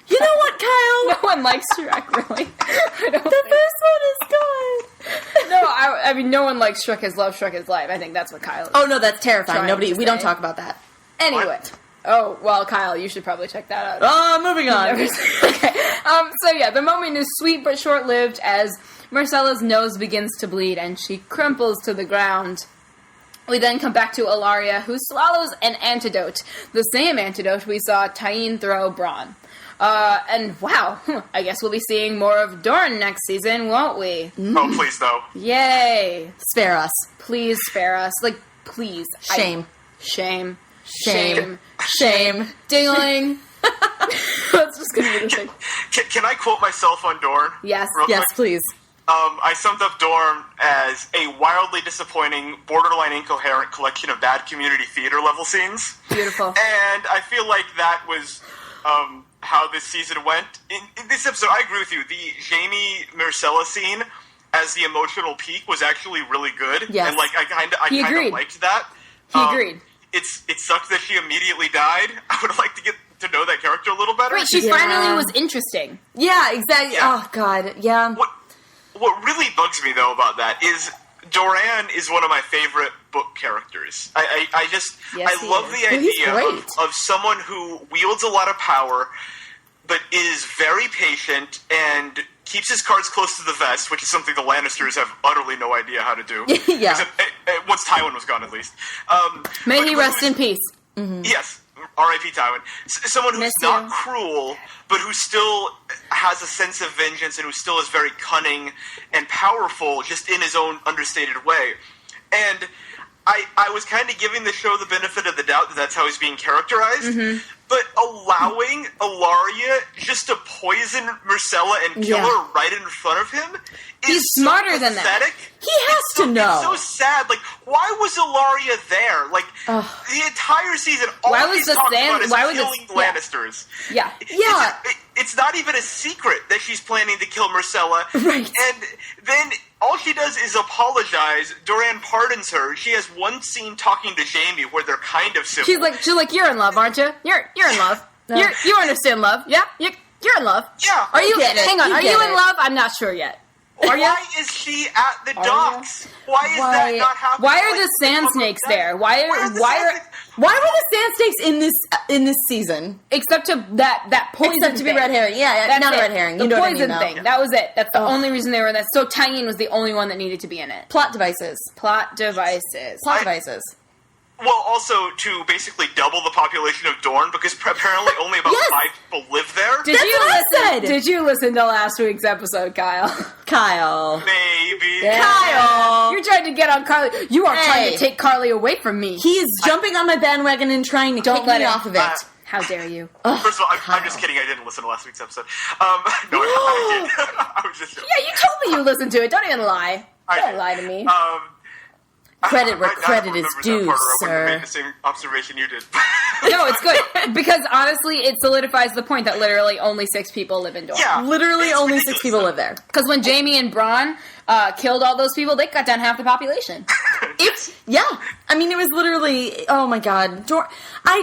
You know what, Kyle? No one likes Shrek, really. I don't The think. first one is good. No, I mean, no one likes Shrek is love, Shrek is life. I think that's what Kyle is. Oh no, that's terrifying. Trying to We don't say. talk about that. Anyway. What? Oh, well, Kyle, you should probably check that out. Moving on. Okay. So yeah, the moment is sweet but short-lived as Marcella's nose begins to bleed and she crumples to the ground. We then come back to Ilaria, who swallows an antidote. The same antidote we saw Tyene throw Bronn. And wow, I guess we'll be seeing more of Dorne next season, won't we? Oh, please, no. Yay. Spare us. Please spare us. Like, please. Shame. Shame. Shame. Shame. Dingling. That's just gonna be the thing. Can I quote myself on Dorne? Yes. Real Yes, quick? please. I summed up Dorne as a wildly disappointing, borderline incoherent collection of bad community theater level scenes. Beautiful. And I feel like that was how this season went. In this episode, I agree with you. The Jamie Marcella scene as the emotional peak was actually really good. Yes. And like I kind agreed. of liked that. He agreed. It sucked that she immediately died. I would like to get to know that character a little better. Wait, she Yeah. finally was interesting. Yeah, exactly. Yeah. Oh God. Yeah. What really bugs me though about that is Doran is one of my favorite book characters. I just Yes, I he love is. the Well, he's idea great. of someone who wields a lot of power but is very patient and keeps his cards close to the vest, which is something the Lannisters have utterly no idea how to do. Yeah. Except, once Tywin was gone, at least. May but he rest in peace. Yes, R.I.P. Tywin. Someone who's Miss not you. cruel, but who still has a sense of vengeance and who still is very cunning and powerful, just in his own understated way. And I was kind of giving the show the benefit of the doubt that that's how he's being characterized, but allowing Ilaria just to poison Marcella and kill Yeah. her right in front of him is He's so smarter than that. pathetic. He has to know. It's so sad. Like, why was Ilaria there? Like, the entire season, all Why was he's the talking sand- about is why was killing the- the yeah. Lannisters. Yeah. Yeah. It's not even a secret that she's planning to kill Marcella. Right. And then all she does is apologize. Doran pardons her. She has one scene talking to Jamie where they're kind of civil. She's like, you're in love, aren't you? You're in love. You understand love. Yeah, you're in love. Yeah. Are you? get it. Hang on. You Are get you in it. love? I'm not sure yet. Are you? Why is she at the docks? Why is that not happening? Why are Like, the sand snakes there? Why the sand are snakes- Why were the sand snakes in this season? except to that poison Except to be thing. red herring. Yeah, That's not a it. red herring. The You know what I poison mean, though. thing. That was it. That's the Ugh. only reason they were in that. So Tyene was the only one that needed to be in it. Plot devices. Plot devices. Plot devices. Well, also to basically double the population of Dorne, because apparently only about Yes. 5 people live there. Did That's you what I listen? said. Did you listen to last week's episode, Kyle? Kyle. Maybe. Kyle. You're trying to get on Carly. You are trying Hey. to take Carly away from me. He is jumping on my bandwagon and trying to Don't kick let me him. off of it. How dare you? First of all, I'm Kyle. just kidding. I didn't listen to last week's episode. No, I did. I was just joking. Yeah, you told me you listened to it. Don't even lie. I Don't did. lie to me. Credit where I don't credit is remember that due, part, or I wouldn't sir. have made the same observation you did. No, it's good. Because honestly, it solidifies the point that literally only 6 people live in Dorne. Yeah. Literally It's only ridiculous. 6 people live there. Because when Jamie and Bronn killed all those people, they cut down half the population. Yeah. I mean, it was literally, oh my god. Dorne I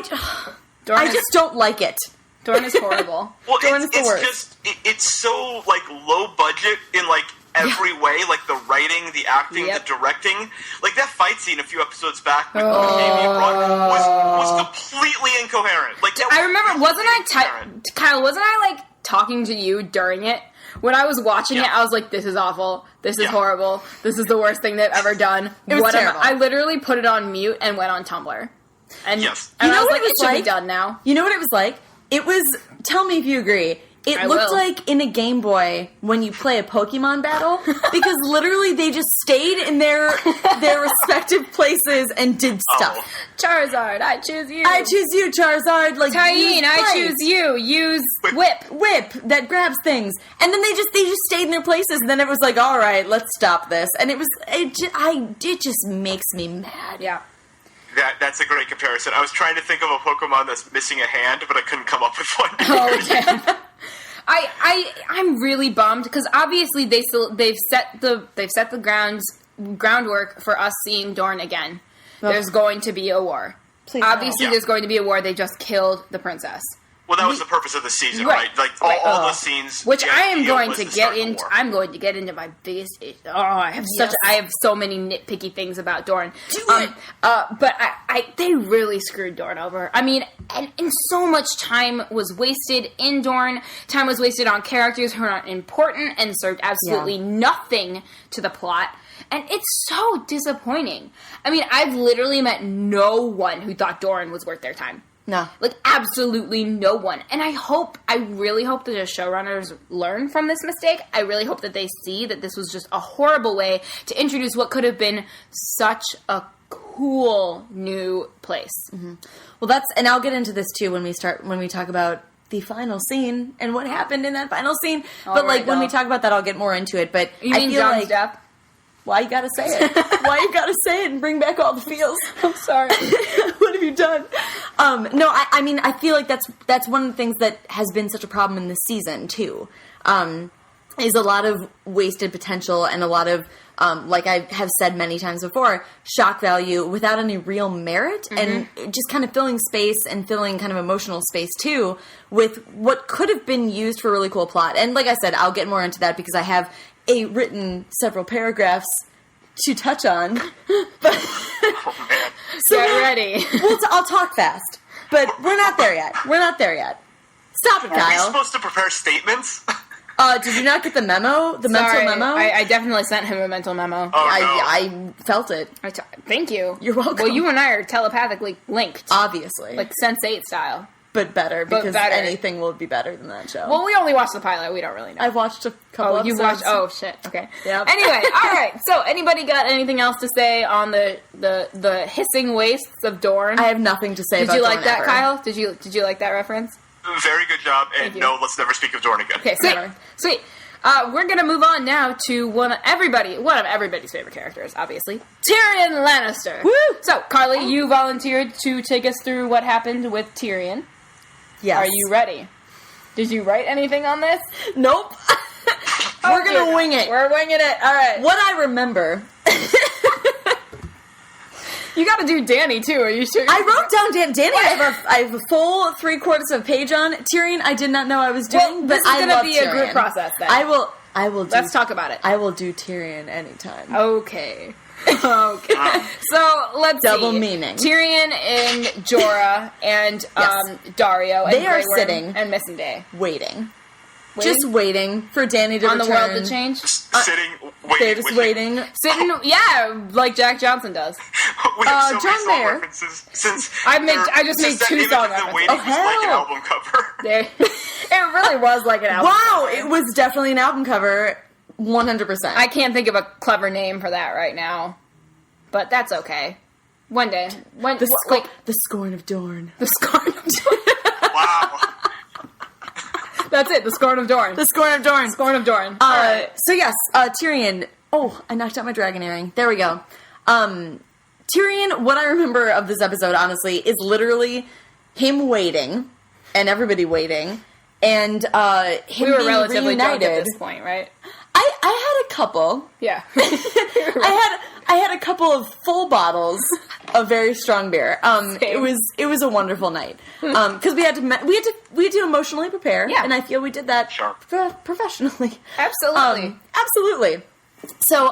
is, just don't like it. Dorne is horrible. Well, Dorne is the it's worst. just it's so like low budget in like every way, like the writing, the acting, Yep. the directing. Like that fight scene a few episodes back with Jamie and Bronn was completely incoherent. Like I remember, wasn't I, incoherent. Kyle, wasn't I like talking to you during it? When I was watching it, I was like, this is awful. This is horrible. This is the worst thing they've ever done. It was terrible. I literally put it on mute and went on Tumblr. And, yes. and you know I was what like, it was it should like? be done now. You know what it was like? It was, tell me if you agree, it looked like in a Game Boy when you play a Pokemon battle, because literally they just stayed in their respective places and did stuff. Oh. Charizard, I choose you. I choose you, Charizard. Like, Tyene, I choose you. Use Whip. That grabs things. And then they just stayed in their places, and then it was like, all right, let's stop this. And it just makes me mad. Yeah. That's a great comparison. I was trying to think of a Pokemon that's missing a hand, but I couldn't come up with one. Oh, yeah. I'm really bummed because obviously they've set the groundwork for us seeing Dorn again. Oh. There's going to be a war. Please obviously, no. there's going to be a war. They just killed the princess. Well, that was the purpose of the season, right? Like all the scenes, which I am going to get get into. I'm going to get into my biggest. I have so many nitpicky things about Dorn. But they really screwed Dorn over. I mean, and so much time was wasted in Dorn. Time was wasted on characters who are not important and served absolutely nothing to the plot. And it's so disappointing. I mean, I've literally met no one who thought Dorn was worth their time. No. Like, absolutely no one. And I really hope that the showrunners learn from this mistake. I really hope that they see that this was just a horrible way to introduce what could have been such a cool new place. Mm-hmm. Well, and I'll get into this too when we talk about the final scene and what happened in that final scene. But when we talk about that, I'll get more into it. But you mean John's death? Why you gotta say it? Why you gotta say it and bring back all the feels? I'm sorry. What have you done? No, I mean, I feel like that's one of the things that has been such a problem in this season, too. Is a lot of wasted potential and a lot of, like I have said many times before, shock value without any real merit, and just kind of filling space and filling kind of emotional space, too, with what could have been used for a really cool plot. And like I said, I'll get more into that because I have written several paragraphs to touch on. But Oh, man. so Get ready. I'll talk fast, but we're not there yet. Stop it, Are we Kyle. supposed to prepare statements? Did you not get the memo? The Sorry, mental memo? I definitely sent him a mental memo. Oh, no. I felt it. Thank you. You're welcome. Well, you and I are telepathically linked. Obviously. Like Sense8 style. but better, because better. anything will be better than that show. Well, we only watched the pilot. We don't really know. I've watched a couple you episodes. watched? Oh, shit. Okay. Yep. Anyway, all right. So, anybody got anything else to say on the hissing wastes of Dorne? I have nothing to say Did about you like Dorne that, ever. Kyle? Did you like that reference? Very good job, and Thank you. no, let's never speak of Dorne again. Okay, sweet. Never. Sweet. We're gonna move on now to one of everybody's favorite characters, obviously, Tyrion Lannister. Woo! So, Carly, you volunteered to take us through what happened with Tyrion. Yes. Are you ready? Did you write anything on this? Nope. We're gonna wing it. We're winging it. All right. What I remember... You got to do Danny too. Are you sure? I wrote down Danny. I have a full 3/4 of a page on Tyrion. I did not know I was doing, Well, but this is I gonna love be a Tyrion. group process then. I will. Let's talk about it. I will do Tyrion anytime. Okay. Okay. So let's Double see. meaning. Tyrion and Jorah and Yes. Dario and They are Grey Worm sitting. and Missandei. Waiting. Just waiting for Danny to on return. the world to change. Sitting, waiting. They're just waiting. Sitting, yeah, like Jack Johnson does. We have so John many song Mayer. references since I just made that 2 image song of them references. waiting Oh, was like an hell. album cover. There, it really was like an album. Wow, it was definitely an album cover, 100%. I can't think of a clever name for that right now, but that's okay. One day, the Scorn of Dorne. the Scorn of Dorne. Wow. That's it. The Scorn of Dorne. The Scorn of Dorne. Scorn of Dorne. All right. So yes, Tyrion. Oh, I knocked out my dragon earring. There we go. Tyrion, what I remember of this episode, honestly, is literally him waiting, and everybody waiting, and him We were being relatively drunk reunited. at this point, right? I had a couple. Yeah. I had a couple of full bottles of very strong beer. It was a wonderful night because we had to emotionally prepare, Yeah. and I feel we did that professionally. Absolutely. Absolutely. So,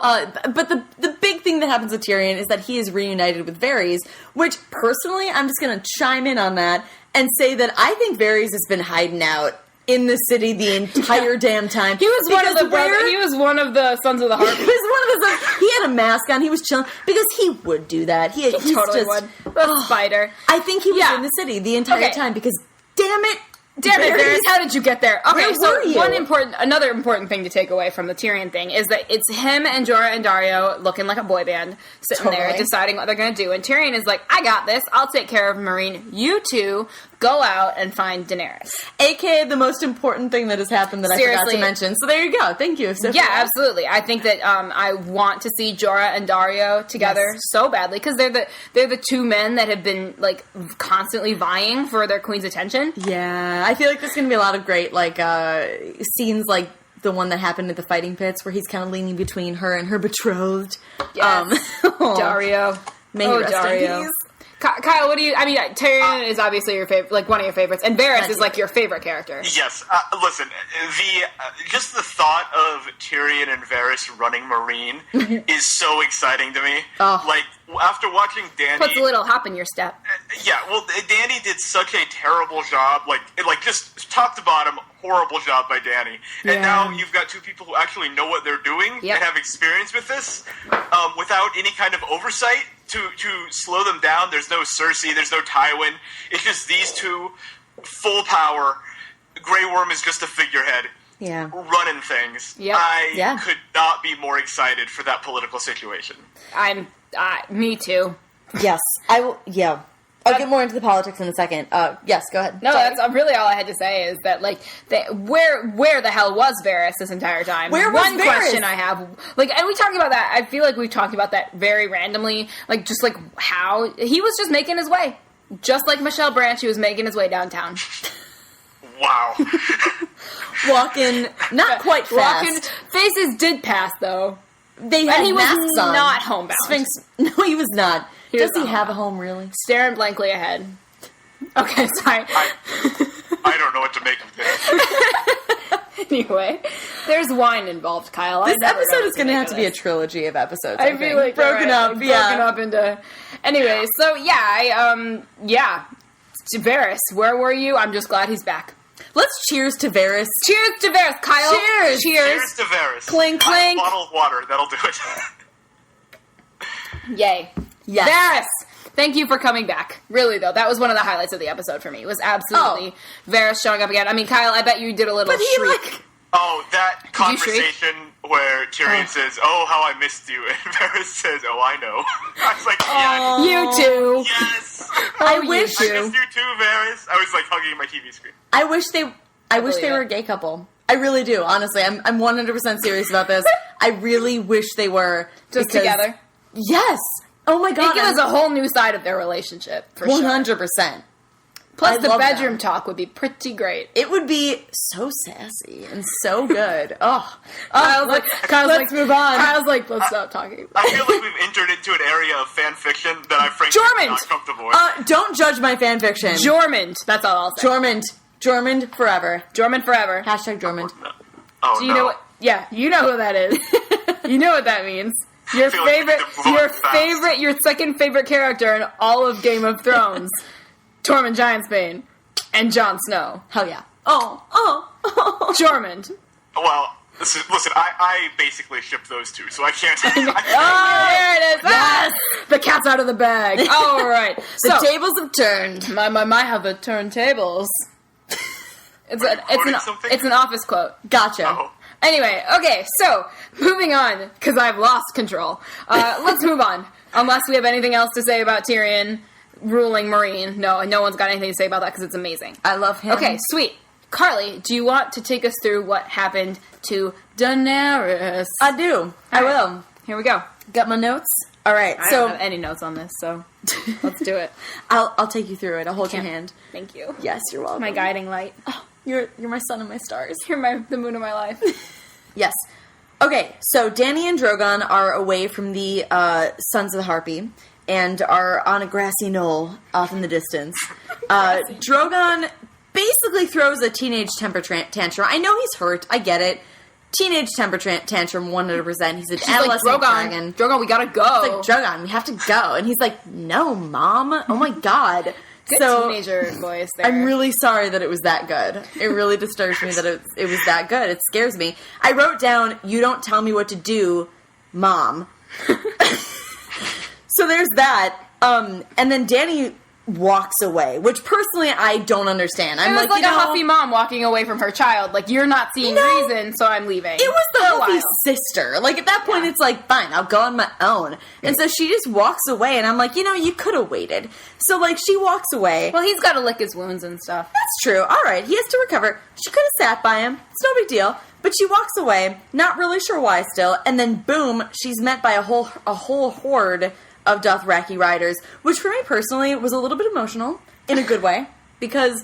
but the big thing that happens with Tyrion is that he is reunited with Varys, which personally, I'm just going to chime in on that and say that I think Varys has been hiding out in the city the entire damn time. He was he was one of the Sons of the Harpy. He was one of the sons. He had a mask on. He was chilling because he would do that. He totally would. The spider. I think he was in the city the entire time because, damn it, Varys, how did you get there? Okay, were you? Another important thing to take away from the Tyrion thing is that it's him and Jorah and Dario looking like a boy band, sitting there deciding what they're going to do. And Tyrion is like, I got this. I'll take care of Marine. You two go out and find Daenerys. AKA the most important thing that has happened that I forgot to mention. So there you go. Thank you, Sophia. Yeah, absolutely. I think that I want to see Jorah and Dario together so badly because they're the two men that have been like constantly vying for their queen's attention. Yeah, I feel like there's going to be a lot of great like scenes like the one that happened at the fighting pits where he's kind of leaning between her and her betrothed. Yes. Dario. May he rest in peace. Kyle, what do you... I mean, Tyrion is obviously your favorite, like one of your favorites, and Varys is like your favorite character. Yes. Listen, just the thought of Tyrion and Varys running Marine is so exciting to me. Oh. Like, after watching Dany... Puts a little hop in your step. Yeah, well, Dany did such a terrible job, like just top to bottom, horrible job by Dany. And now you've got two people who actually know what they're doing and have experience with this, without any kind of oversight. To slow them down, there's no Cersei, there's no Tywin. It's just these two, full power. Grey Worm is just a figurehead, running things. Yep. I could not be more excited for that political situation. Me too. Yes, I will. Yeah. I'll get more into the politics in a second. Yes, go ahead. No, that's really all I had to say is that, like, where the hell was Varys this entire time? Where was One Varys? question I have, like, and we talked about that. I feel like we've talked about that very randomly, like, just like how he was just making his way, just like Michelle Branch, he was making his way downtown. Wow. Walking, not quite fast. Faces did pass though. They had he masks was on. not homebound. Sphinx. No, he was not. Does he have a homebound. home, really? Staring blankly ahead. Okay, sorry. I don't know what to make of this. Anyway, there's wine involved, Kyle. This episode is going to have to be a trilogy of episodes. I feel like broken up, broken up into. Anyway, so Varys, where were you? I'm just glad he's back. Let's cheers to Varys. Cheers to Varys, Kyle. Cheers. Cheers to Varys. Clink, clink. A bottle of water, that'll do it. Yay. Yes. Varys! Thank you for coming back. Really, though, that was one of the highlights of the episode for me. It was absolutely Varys showing up again. I mean, Kyle, I bet you did a little shriek. That conversation where Tyrion says, "Oh, how I missed you," and Varys says, "Oh, I know." I was like, "Yes, you too." Yes. I wish I missed you too, Varys. I was like hugging my TV screen. I wish they were a gay couple. I really do. Honestly, I'm 100% serious about this. I really wish they were just together. Yes. Oh my god. It gives us a whole new side of their relationship. For 100%. Sure. Plus, the bedroom talk would be pretty great. It would be so sassy and so good. Kyle's like, move on. Kyle's like, let's stop talking. I feel like we've entered into an area of fan fiction that I frankly am not comfortable with. Don't judge my fan fiction. Jormund. That's all I'll say. Jormund forever. Jormund forever. Hashtag Jormund. Oh, Do you know what? Yeah, you know who that is. You know what that means. Your second favorite character in all of Game of Thrones, Tormund Giantsbane, and Jon Snow. Hell yeah. Jormund. Well, listen, I basically ship those two, so I can't. There it is. Yes! The cat's out of the bag. All right. The tables have turned. My, have the turntables. It's an office quote. Gotcha. Oh. Anyway, okay, so, moving on, because I've lost control. Let's move on. Unless we have anything else to say about Tyrion ruling Marine. No one's got anything to say about that because it's amazing. I love him. Okay, sweet. Carly, do you want to take us through what happened to Daenerys? I do. I will. Here we go. Got my notes? All right, I don't have any notes on this, so let's do it. I'll take you through it. I'll hold your hand. Thank you. Yes, you're welcome. My guiding light. Oh, you're my sun and my stars. You're the moon of my life. Yes. Okay, so Dany and Drogon are away from the Sons of the Harpy and are on a grassy knoll off in the distance. Drogon basically throws a teenage temper tantrum. I know he's hurt. I get it. Teenage temper tantrum, 100%. He's an adolescent dragon. Drogon, we gotta go. It's like, Drogon, we have to go. And he's like, no, Mom. Oh my god. Good So teenager voice there. I'm really sorry that it was that good. It really disturbs me that it was that good. It scares me. I wrote down, "You don't tell me what to do, Mom." So there's that. And then Danny walks away, which personally I don't understand. I'm It was like you a know, huffy mom walking away from her child. Like, you're not seeing reason, so I'm leaving. It was the For a huffy while. sister. Like, at that point, it's like, fine, I'll go on my own. And so she just walks away, and I'm like, you could have waited. So, like, she walks away. Well, he's got to lick his wounds and stuff. That's true. All right, he has to recover. She could have sat by him. It's no big deal. But she walks away, not really sure why still, and then boom, she's met by a whole horde of Dothraki riders, which for me personally was a little bit emotional in a good way, because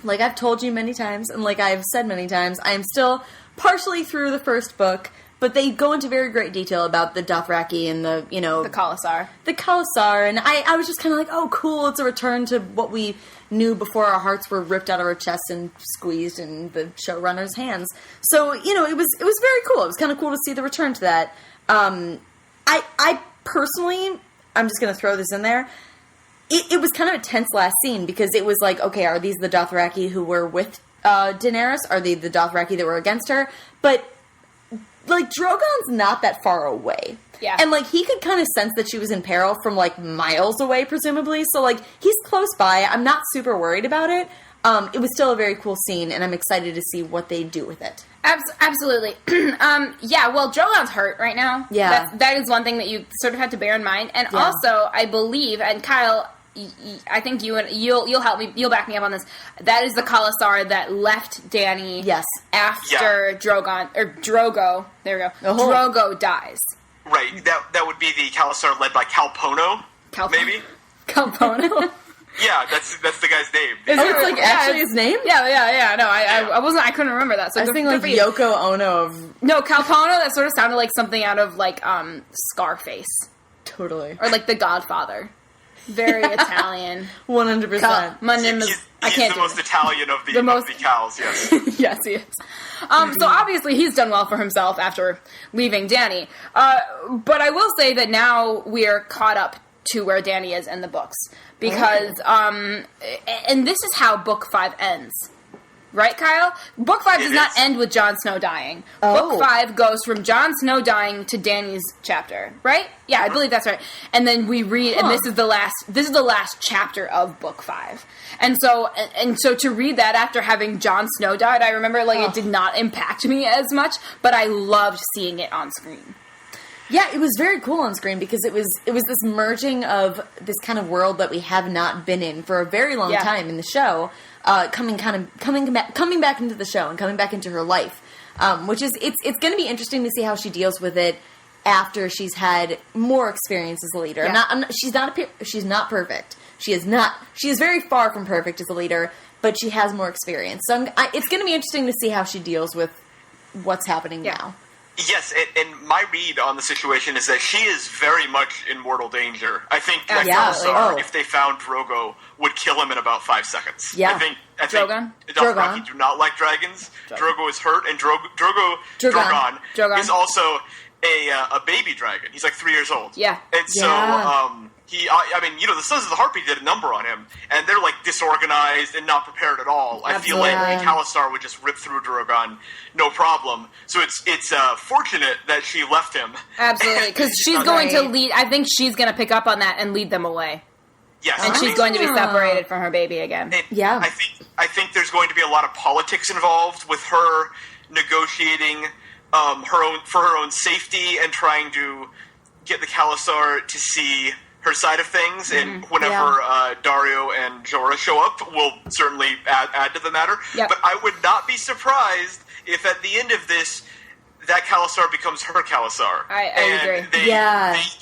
like I've told you many times, and like I've said many times, I am still partially through the first book, but they go into very great detail about the Dothraki and the Khalasar. The Khalasar, and I was just kind of like, oh, cool, it's a return to what we knew before our hearts were ripped out of our chests and squeezed in the showrunner's hands. So, it was very cool. It was kind of cool to see the return to that. I personally, I'm just going to throw this in there, it was kind of a tense last scene, because it was like, okay, are these the Dothraki who were with Daenerys? Are they the Dothraki that were against her? But, like, Drogon's not that far away. Yeah. And, like, he could kind of sense that she was in peril from, like, miles away, presumably. So, like, he's close by. I'm not super worried about it. It was still a very cool scene, and I'm excited to see what they do with it. Absolutely. Yeah, well, Drogon's hurt right now. Yeah. That is one thing that you sort of have to bear in mind. And also, I believe, and Kyle, I think you'll help me, you'll back me up on this. That is the Khalasar that left Dany after Drogo, there we go, Drogo dies. Right, that would be the Khalasar led by Calpono, maybe? Calpono? Yeah, that's the guy's name. It's like actually his name? Yeah. No, I couldn't remember that. So I was thinking like Yoko Ono of... No, Calpono, that sort of sounded like something out of like Totally. Scarface. Or like The Godfather. Very Italian. 100%. My name is... He's the most Italian of the cows, yes. Yes, he is. So obviously he's done well for himself after leaving Dany. But I will say that now we are caught up to where Dany is in the books. Because, and this is how Book 5 ends. Right, Kyle? Book 5 does not end with Jon Snow dying. Book 5 goes from Jon Snow dying to Dany's chapter, right? Yeah, I believe that's right. And then we read, and this is the last chapter of Book 5. And so to read that after having Jon Snow died, I remember it did not impact me as much, but I loved seeing it on screen. Yeah, it was very cool on screen because it was this merging of this kind of world that we have not been in for a very long time in the show, coming back into the show and coming back into her life, which is it's going to be interesting to see how she deals with it after she's had more experience as a leader. Yeah. She's not perfect. She is very far from perfect as a leader, but she has more experience. So it's going to be interesting to see how she deals with what's happening now. Yes, and my read on the situation is that she is very much in mortal danger. I think that Khalasar, if they found Drogo, would kill him in about 5 seconds. Yeah. I think Dothraki do not like dragons. Drogo is hurt, and Drogon is also a baby dragon. He's like 3 years old. Yeah. And so, the Sons of the Harpy did a number on him, and they're like disorganized and not prepared at all. I feel like Khalasar would just rip through Drogon, no problem. So it's fortunate that she left him. Absolutely, because she's going to lead. I think she's going to pick up on that and lead them away. Yes, and she's going to be separated from her baby again. And I think there's going to be a lot of politics involved with her negotiating for her own safety and trying to get the Khalasar to see her side of things, and whenever Dario and Jorah show up, we'll certainly add to the matter. Yep. But I would not be surprised if at the end of this, that Khalasar becomes her Khalasar. I agree. They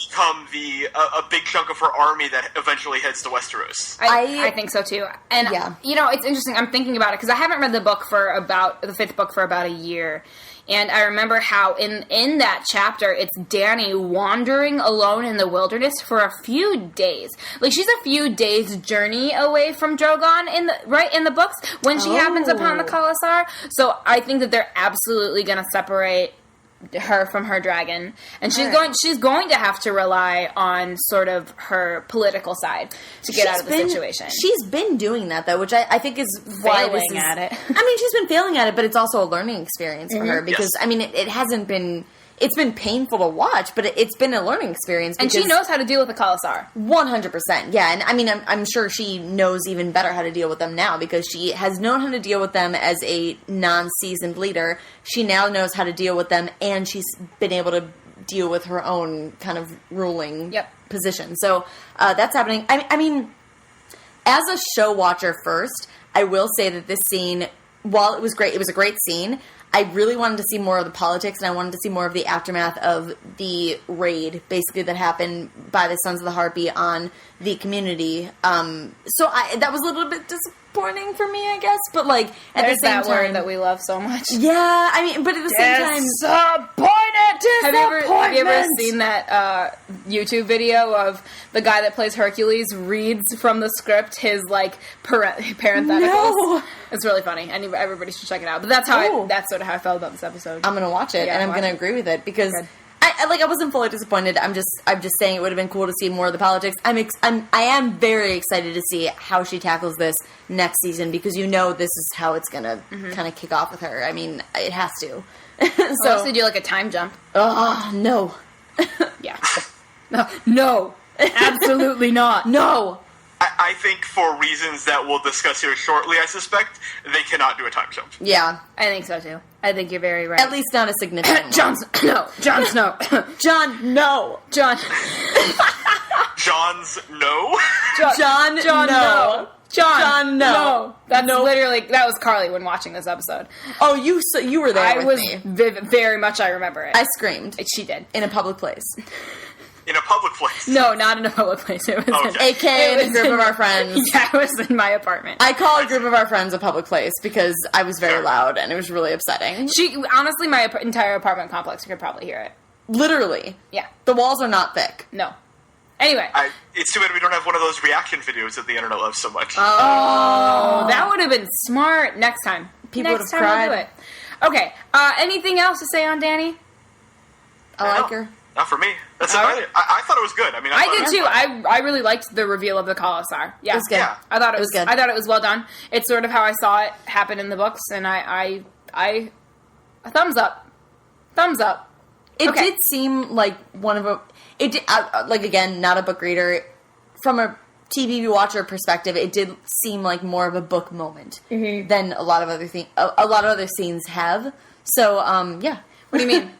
become a big chunk of her army that eventually heads to Westeros. I think so too. And it's interesting. I'm thinking about it because I haven't read the 5th book for about a year. And I remember how in that chapter, it's Dany wandering alone in the wilderness for a few days. Like, she's a few days' journey away from Drogon in the books when she happens upon the Khalasar. So I think that they're absolutely going to separate her dragon, and she's going to have to rely on sort of her political side to get out of the situation. She's been doing that though, which I think is why Failing at it. I mean, she's been failing at it, but it's also a learning experience for her because Yes. I mean, it hasn't been. It's been painful to watch, but it's been a learning experience. And she knows how to deal with the Khalasar. 100%, yeah. And I mean, I'm sure she knows even better how to deal with them now because she has known how to deal with them as a non-seasoned leader. She now knows how to deal with them, and she's been able to deal with her own kind of ruling position. So that's happening. I mean, as a show watcher first, I will say that this scene, while it was great, it was a great scene. I really wanted to see more of the politics, and I wanted to see more of the aftermath of the raid, basically, that happened by the Sons of the Harpy on the community. So that was a little bit disappointing for me, I guess. But like at There's the same that time, word that we love so much. yeah, I mean, but at the same time, Disappointed. Have you ever seen that YouTube video of the guy that plays Hercules reads from the script his like parentheticals? No. It's really funny, and everybody should check it out. But that's that's sort of how I felt about this episode. I'm gonna watch it, Yeah, and I'm watch gonna it. agree with it because Good. I wasn't fully disappointed. I'm just saying it would have been cool to see more of the politics. I am very excited to see how she tackles this next season because this is how it's gonna kind of kick off with her. I mean, it has to. Unless they do like a time jump. Oh no, Yeah. No. Absolutely not. no. I think for reasons that we'll discuss here shortly, I suspect, they cannot do a time jump. Yeah, I think so too. I think you're very right. at least not a significant one. Jon Snow. Jon, no. John. John's no? John, no. John, no. That's literally, that was Carly when watching this episode. Oh, you were there I with was me. very much, I remember it. I screamed She did. in a public place. In a public place. No, not in a public place. It was Okay. AKA it the was group in- of our friends. Yeah, it was in my apartment. I call a group of our friends a public place because I was very loud and it was really upsetting. Honestly, my entire apartment complex could probably hear it. Literally. Yeah. The walls are not thick. No. Anyway. It's too bad we don't have one of those reaction videos that the internet loves so much. Oh, that would have been smart next time. People next would have time cried. We'll do it. Okay. Anything else to say on Danny? I like her. Not for me. That's All about right. it. I thought it was good. I mean, I thought did it was too. fun. I really liked the reveal of the Khalasar. Yeah, It was good. Yeah. I thought it was good. I thought it was well done. It's sort of how I saw it happen in the books, and I a thumbs up. Thumbs up. It Okay. did seem like one of a... It did, like, again, not a book reader. From a TV watcher perspective, it did seem like more of a book moment than a lot of other scenes have. So, yeah. What do you mean?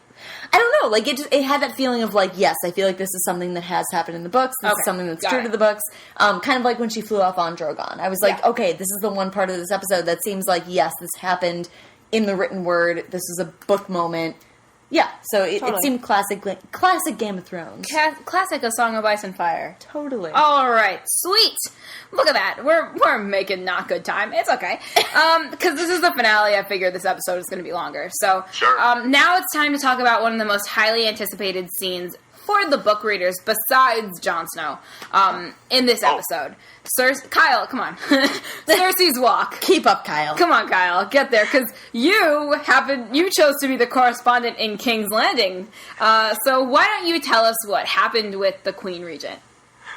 I don't know. Like, it had that feeling of, like, yes, I feel like this is something that has happened in the books. This is Okay. something that's Got true it. to the books. Kind of like when she flew off on Drogon. I was like, Yeah. okay, this is the one part of this episode that seems like, yes, this happened in the written word. This is a book moment. Yeah, so it Totally. seemed classic Game of Thrones. Classic A Song of Ice and Fire. Totally. All right, sweet. Look at that. We're making not good time. It's okay. Because this is the finale. I figured this episode is going to be longer. So Sure. now it's time to talk about one of the most highly anticipated scenes for the book readers besides Jon Snow in this episode. Kyle, come on. Cersei's walk. Keep up, Kyle. Come on, Kyle, get there, because you chose to be the correspondent in King's Landing. So why don't you tell us what happened with the Queen Regent?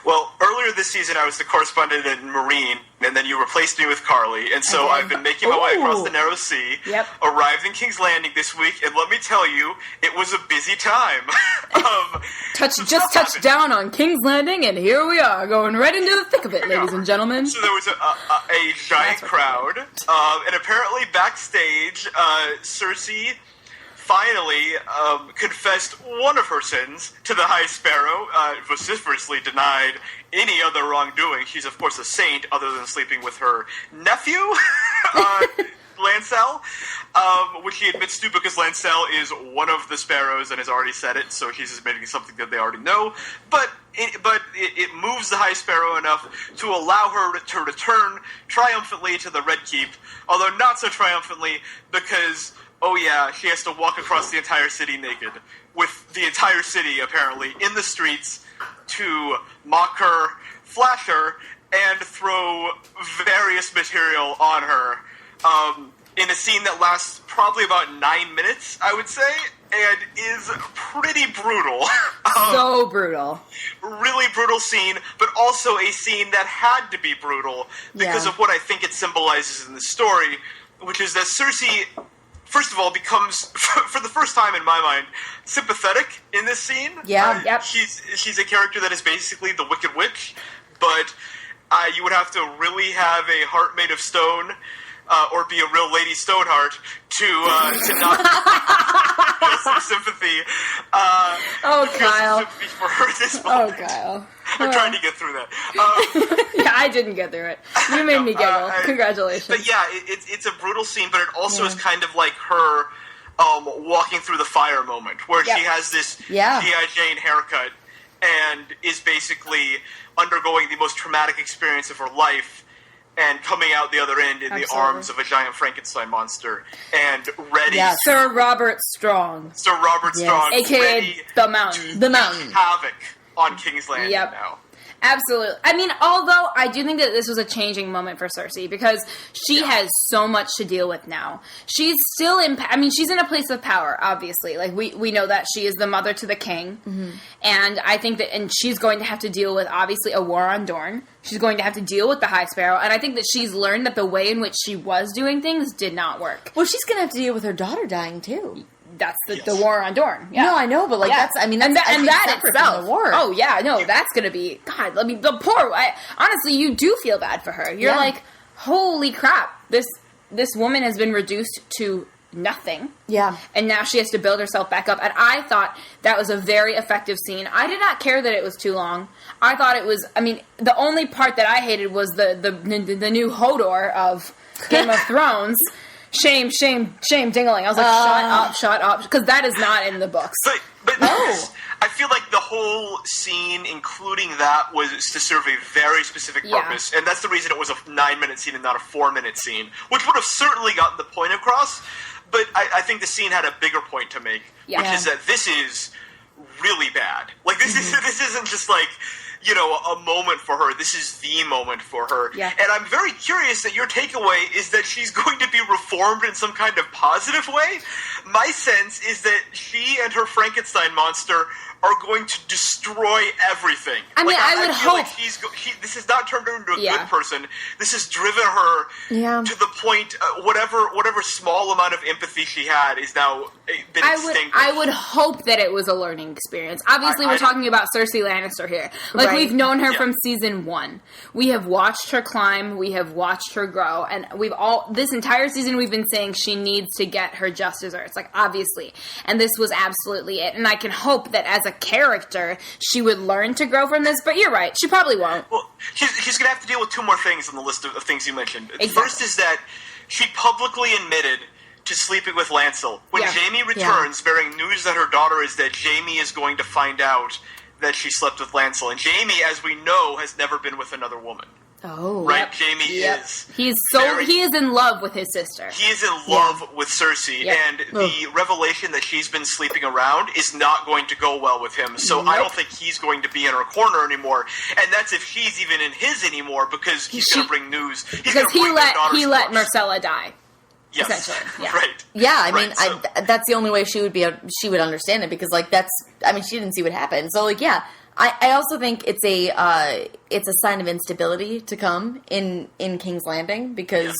Well, earlier this season, I was the correspondent in Marine, and then you replaced me with Carly, and so I've been making my way across the Narrow Sea. Yep. Arrived in King's Landing this week, and let me tell you, it was a busy time. Just stuff touched happened. down on King's Landing, and here we are, going right into the thick of it, ladies and gentlemen. So there was a giant That's what crowd, and apparently backstage, Cersei finally confessed one of her sins to the High Sparrow, vociferously denied any other wrongdoing. She's, of course, a saint, other than sleeping with her nephew, Lancel, which she admits to because Lancel is one of the sparrows and has already said it, so she's admitting something that they already know. But it moves the High Sparrow enough to allow her to return triumphantly to the Red Keep, although not so triumphantly because... oh yeah, she has to walk across the entire city naked, with the entire city, apparently, in the streets to mock her, flash her, and throw various material on her. in a scene that lasts probably about 9 minutes, I would say, and is pretty brutal. So brutal. Really brutal scene, but also a scene that had to be brutal because of what I think it symbolizes in the story, which is that Cersei, first of all, becomes, for the first time in my mind, sympathetic in this scene. Yeah, yep. She's a character that is basically the Wicked Witch, but you would have to really have a heart made of stone, or be a real Lady Stoneheart to not feel some sympathy. Kyle. Sympathy for her at this Oh, moment. Kyle. I'm trying to get through that. Yeah, I didn't get through it. You made me giggle. Congratulations. But yeah, it's a brutal scene, but it also is kind of like her walking through the fire moment, where she has this G.I. Jane haircut and is basically undergoing the most traumatic experience of her life and coming out the other end in the arms of a giant Frankenstein monster and ready. Yes. Sir Robert Strong. Sir Robert Strong. A.K.A. The Mountain. The Mountain. Havoc on King's Landing now. Absolutely. I mean, although I do think that this was a changing moment for Cersei because she has so much to deal with now. She's still she's in a place of power, obviously. Like, we know that she is the mother to the king. Mm-hmm. And I think that, and she's going to have to deal with, obviously, a war on Dorne. She's going to have to deal with the High Sparrow. And I think that she's learned that the way in which she was doing things did not work. Well, she's going to have to deal with her daughter dying, too. That's the war on Dorne. Yeah. No, I know, but that's that itself. The war. Oh yeah, no, that's gonna be God. I mean, the poor. Honestly, you do feel bad for her. You're like, holy crap! This woman has been reduced to nothing. Yeah, and now she has to build herself back up. And I thought that was a very effective scene. I did not care that it was too long. I thought it was. I mean, the only part that I hated was the new Hodor of Game of Thrones. Shame, dingling. I was like, shut up, because that is not in the books. But I feel like the whole scene, including that, was to serve a very specific purpose, and that's the reason it was a 9-minute scene and not a 4-minute scene, which would have certainly gotten the point across, but I think the scene had a bigger point to make, which is that this is really bad. Like, this isn't just like, you know, a moment for her. This is the moment for her. Yeah. And I'm very curious that your takeaway is that she's going to be reformed in some kind of positive way. My sense is that she and her Frankenstein monster are going to destroy everything. I mean, I would hope. Like this has not turned her into a good person. This has driven her to the point, whatever small amount of empathy she had is now been extinguished. I would hope that it was a learning experience. Obviously, we're talking about Cersei Lannister here. Like, we've known her from season 1. We have watched her climb. We have watched her grow. And this entire season, we've been saying she needs to get her just desserts. Like, obviously. And this was absolutely it. And I can hope that as a character, she would learn to grow from this, but you're right, she probably won't. Well, she's going to have to deal with 2 more things on the list of things you mentioned. Exactly. First is that she publicly admitted to sleeping with Lancel. When Jaime returns, bearing news that her daughter is dead, Jaime is going to find out that she slept with Lancel. And Jaime, as we know, has never been with another woman. Oh, right. Jaime is. He is in love with his sister. He is in love with Cersei, and the revelation that she's been sleeping around is not going to go well with him. So I don't think he's going to be in her corner anymore, and that's if she's even in his anymore, because he's going to bring news. Because he let Myrcella die. Yes. Essentially, right. Yeah, I mean, that's the only way she would understand it, because she didn't see what happened. So I also think it's a sign of instability to come in King's Landing, because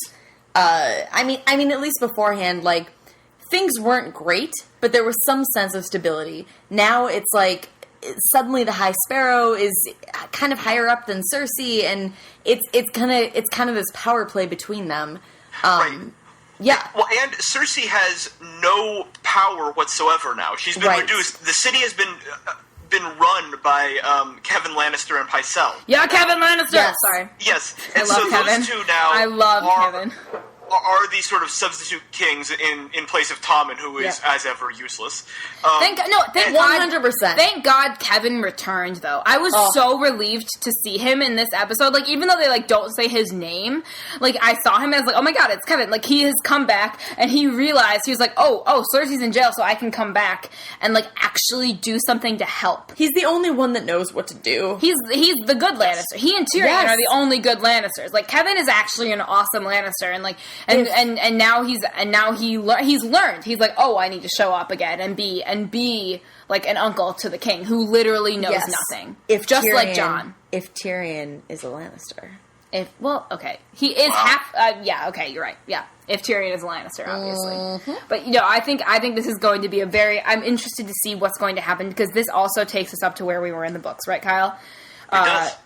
I mean at least beforehand, like, things weren't great, but there was some sense of stability. Now it's like suddenly the High Sparrow is kind of higher up than Cersei, and it's kind of this power play between them. Right. Yeah. Well, and Cersei has no power whatsoever now. She's been reduced. The city has been run by Kevin Lannister and Pycelle. Yeah, Kevin Lannister. Yes. Sorry. Yes. And so Kevin. Those two now I love Kevin. Are these sort of substitute kings in place of Tommen, who is as ever useless. Thank God. 100%. Thank God Kevin returned, though. I was so relieved to see him in this episode. Like, even though they don't say his name, like, I saw him as oh my God, it's Kevin. Like, he has come back, and he realized, he was like, oh, Cersei's in jail, so I can come back and actually do something to help. He's the only one that knows what to do. He's the good Lannister. He and Tyrion are the only good Lannisters. Like, Kevin is actually an awesome Lannister, and and now he's learned. He's like, oh, I need to show up again and be like an uncle to the king who literally knows nothing. If just Tyrion, like Jon. If Tyrion is a Lannister. He is half. Okay, you're right. Yeah, if Tyrion is a Lannister, obviously. Mm-hmm. But I think this is going to be I'm interested to see what's going to happen because this also takes us up to where we were in the books, right, Kyle?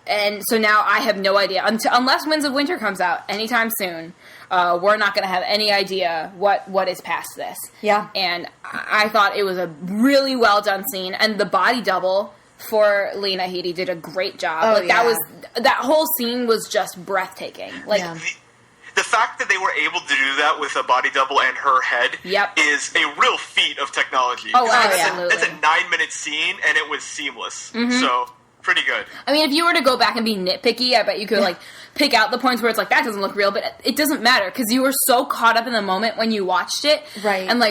And so now I have no idea unless Winds of Winter comes out anytime soon. We're not going to have any idea what is past this. Yeah, and I thought it was a really well done scene, and the body double for Lena Headey did a great job. That whole scene was just breathtaking. The fact that they were able to do that with a body double and her head is a real feat of technology. Oh, absolutely. It's a 9-minute scene, and it was seamless. Mm-hmm. So, pretty good. I mean, if you were to go back and be nitpicky, I bet you could, pick out the points where it's like, that doesn't look real, but it doesn't matter, because you were so caught up in the moment when you watched it. Right. And,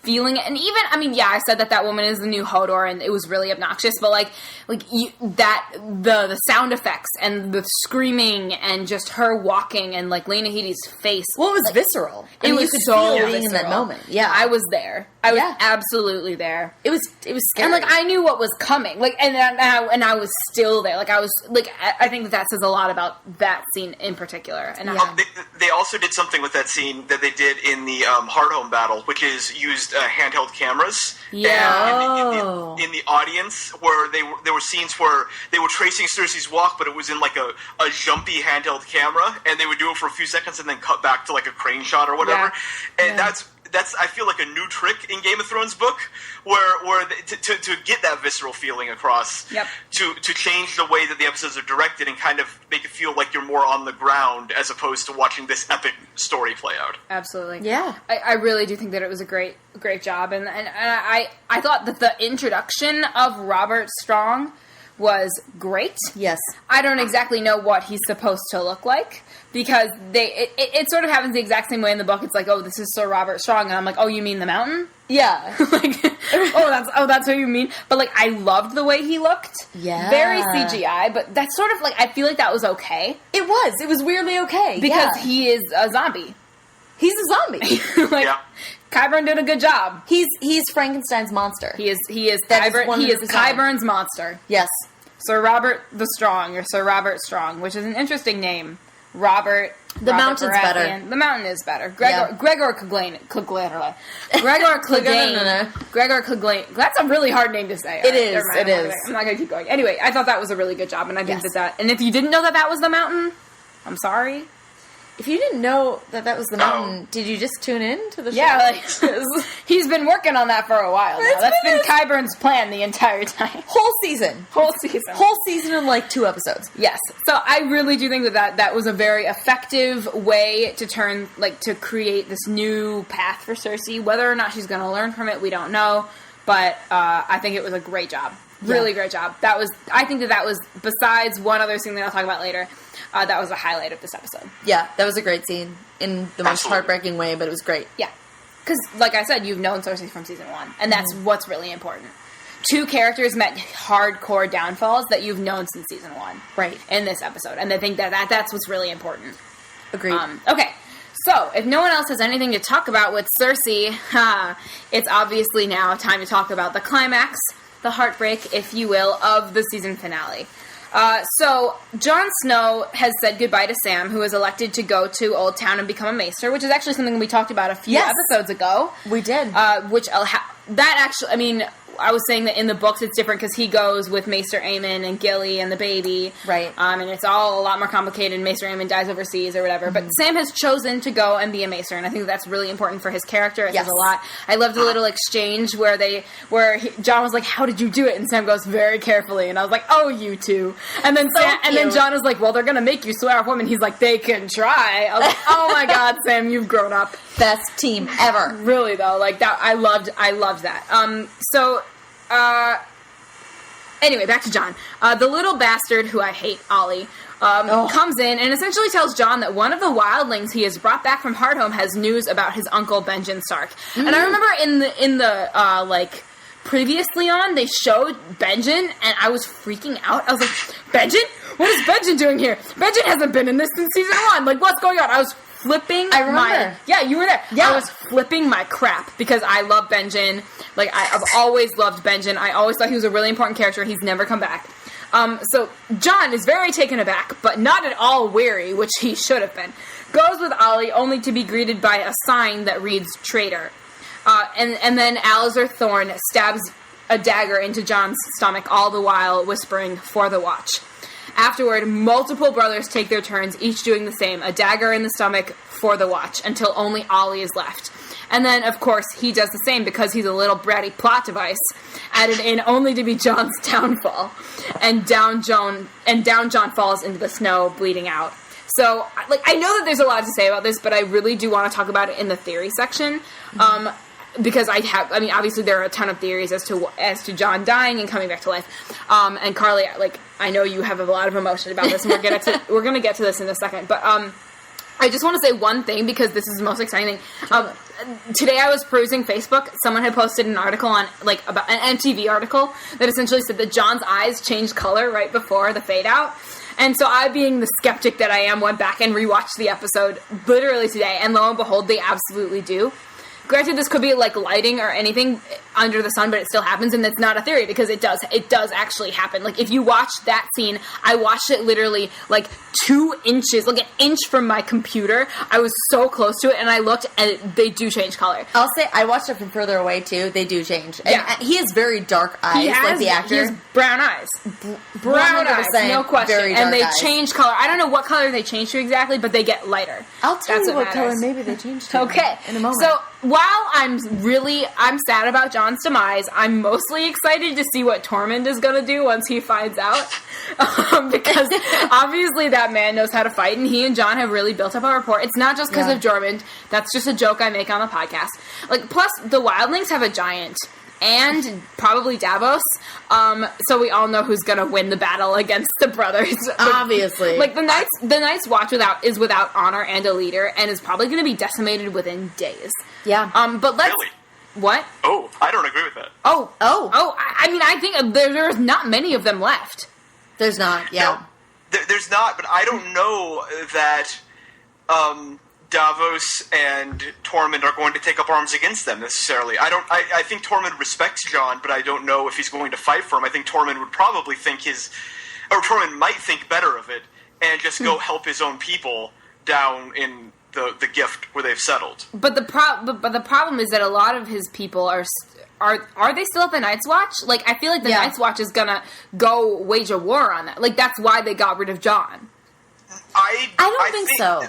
feeling it. And even, I said that woman is the new Hodor, and it was really obnoxious, but, the sound effects, and the screaming, and just her walking, and, Lena Headey's face. Well, it was visceral. It was so being in that moment. Yeah. I was there. I was absolutely there. It was scary. And, I knew what was coming. And I was still there. I think that says a lot about that scene in particular. And they also did something with that scene that they did in the Hardhome battle, which is used handheld cameras. Yeah. And in the audience, where there were scenes where they were tracing Cersei's walk, but it was in a jumpy handheld camera, and they would do it for a few seconds and then cut back to a crane shot or whatever. Yeah. And that's I feel like a new trick in Game of Thrones book, where to get that visceral feeling across, to change the way that the episodes are directed and kind of make it feel like you're more on the ground as opposed to watching this epic story play out. Absolutely, yeah. I really do think that it was a great job, and I thought that the introduction of Robert Strong was great. Yes, I don't exactly know what he's supposed to look like. Because it sort of happens the exact same way in the book. It's like, oh, this is Sir Robert Strong, and I'm like, oh, you mean the Mountain? Yeah. That's what you mean. But I loved the way he looked. Yeah. Very CGI, but that's sort of I feel like that was okay. It was weirdly okay because he is a zombie. He's a zombie. Qyburn did a good job. He's Frankenstein's monster. He is Qyburn's monster. Yes. Sir Robert the Strong, or Sir Robert Strong, which is an interesting name. Robert Mountain's Baratheon. better. The Mountain is better. Gregor Clegane. Gregor Clegane. That's a really hard name to say. It is. I'm not going to keep going. Anyway, I thought that was a really good job, and I think that. And if you didn't know that was the Mountain, I'm sorry. If you didn't know that was the Mountain, did you just tune in to the show? Yeah, he's been working on that for a while now. That's been Qyburn's plan the entire time. Whole season in 2 episodes. Yes. So I really do think that was a very effective way to to create this new path for Cersei. Whether or not she's going to learn from it, we don't know. But I think it was a great job. Really great job. I think that was, besides one other thing that I'll talk about later, that was a highlight of this episode. Yeah, that was a great scene in the most heartbreaking way, but it was great. Yeah. Because, like I said, you've known Cersei from season 1, and that's what's really important. 2 characters met hardcore downfalls that you've known since season 1. Right. In this episode. And I think that's what's really important. Agreed. Okay. So, if no one else has anything to talk about with Cersei, it's obviously now time to talk about the climax, the heartbreak, if you will, of the season finale. So, Jon Snow has said goodbye to Sam, who is elected to go to Old Town and become a maester, which is actually something we talked about a few episodes ago. We did. I was saying that in the books it's different because he goes with Maester Aemon and Gilly and the baby. Right. And it's all a lot more complicated, and Maester Aemon dies overseas or whatever. Mm-hmm. But Sam has chosen to go and be a Maester, and I think that's really important for his character. It says a lot. I loved the little exchange where Jon was like, how did you do it? And Sam goes, very carefully. And I was like, oh, you two. And then then Jon is like, well, they're going to make you swear off women. He's like, they can try. I was like, oh my God, Sam, you've grown up. Best team ever. Really, though. That, I loved that. Anyway, back to Jon. The little bastard, who I hate, Ollie, comes in and essentially tells Jon that one of the wildlings he has brought back from Hardhome has news about his uncle Benjen Stark. Mm-hmm. And I remember in the previously on, they showed Benjen, and I was freaking out. I was like, Benjen? What is Benjen doing here? Benjen hasn't been in this since season 1. What's going on? I was flipping I remember. Yeah, you were there. Yeah. I was flipping my crap because I love Benjen. Like, I've always loved Benjen. I always thought he was a really important character. He's never come back. So John is very taken aback, but not at all weary, which he should have been. Goes with Ollie, only to be greeted by a sign that reads traitor. And then Alistair Thorne stabs a dagger into John's stomach, all the while whispering, "For the watch." Afterward, multiple brothers take their turns, each doing the same, a dagger in the stomach for the watch, until only Ollie is left. And then, of course, he does the same because he's a little bratty plot device, added in only to be John's downfall. And down John falls into the snow, bleeding out. So, like, I know that there's a lot to say about this, but I really do want to talk about it in the theory section. Because obviously there are a ton of theories as to John dying and coming back to life. And Carly, like, I know you have a lot of emotion about this, and we're gonna get to this in a second. But I just want to say one thing because this is the most exciting thing. Today I was perusing Facebook. Someone had posted an article on, like, about an MTV article that essentially said that John's eyes changed color right before the fade out. And so I, being the skeptic that I am, went back and rewatched the episode literally today, and lo and behold, they absolutely do. Granted, this could be like lighting or anything under the sun, but it still happens, and that's not a theory because it does actually happen. Like, if you watch that scene, I watched it literally like 2 inches, like an inch from my computer. I was so close to it, and I looked, and they do change color. I'll say I watched it from further away too. They do change. And Yeah. he has very dark eyes, like the actor. He has brown eyes. Brown eyes, 100% no question. very And they dark eyes. change color. I don't know what color they change to exactly, but they get lighter. I'll tell That's you what color matters. maybe they changed to Okay. in a moment. So while I'm sad about John's demise, I'm mostly excited to see what Tormund is going to do once he finds out. Because obviously that man knows how to fight, and he and John have really built up a rapport. It's not just because Yeah. of Jormund. That's just a joke I make on the podcast. Like, plus, the Wildlings have a giant. And probably Davos. So we all know who's gonna win the battle against the brothers. Obviously. Like, the Night's Watch is without honor and a leader, and is probably gonna be decimated within days. Yeah. But let's... Really? What? Oh, I don't agree with that. Oh. I mean, I think there's not many of them left. There's not. Yeah. No, there's not, but I don't know that Davos and Tormund are going to take up arms against them necessarily. I think Tormund respects Jon, but I don't know if he's going to fight for him. I think Tormund would probably Tormund might think better of it and just go help his own people down in the gift where they've settled. But the problem is that a lot of his people are they still at the Night's Watch? Like, I feel like the Night's Watch is gonna go wage a war on that. Like, that's why they got rid of Jon. I don't think so.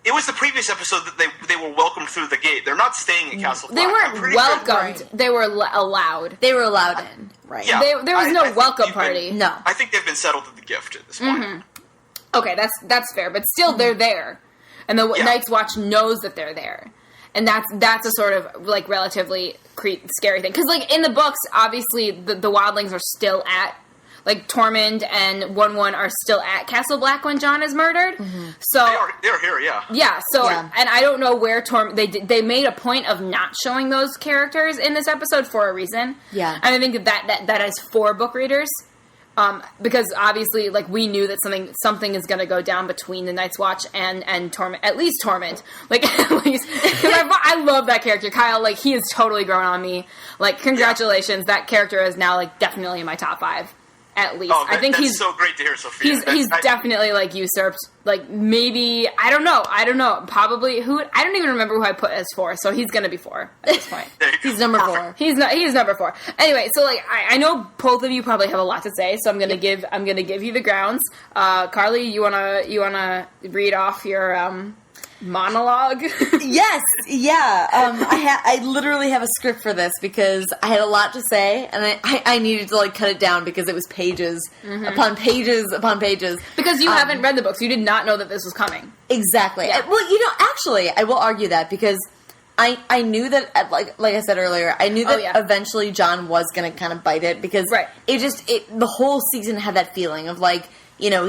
It was the previous episode that they were welcomed through the gate. They're not staying at Castle Black. They I'm weren't pretty welcomed. sure. They were allowed. They were allowed in. Right. Yeah, There was I no think welcome they've been- party. No. I think they've been settled at the gift at this point. Okay, that's fair, but still they're there, and the Night's Watch knows that they're there, and that's a sort of like relatively scary thing because, like, in the books, obviously the Wildlings are still at, like, Tormund and 1-1 are still at Castle Black when Jon is murdered. So They're here, yeah. yeah, so Yeah. and I don't know where they made a point of not showing those characters in this episode for a reason. Yeah. And I think that is for book readers. Because obviously, like, we knew that something is going to go down between the Night's Watch and Tormund, at least Tormund. Like, at least, because I love that character, Kyle. Like, he has totally grown on me. Like, congratulations, that character is now, like, definitely in my top 5. At least. Oh, I think that's he's so great to hear, Sophia. he's definitely, like, usurped, like, maybe, I don't know, probably, I don't even remember who I put as 4, so he's gonna be 4 at this point. There you go. He's number Perfect. 4. He's number 4. Anyway, so, like, I know both of you probably have a lot to say, so I'm gonna give you the grounds. Carly, you wanna read off your, monologue? Yes, yeah. I literally have a script for this because I had a lot to say, and I needed to, like, cut it down because it was pages upon pages upon pages. Because you haven't read the books, you did not know that this was coming. Exactly. Yeah. Well, actually, I will argue that because I knew that, like I said earlier, I knew that eventually Jon was going to kind of bite it because the whole season had that feeling of, like, you know,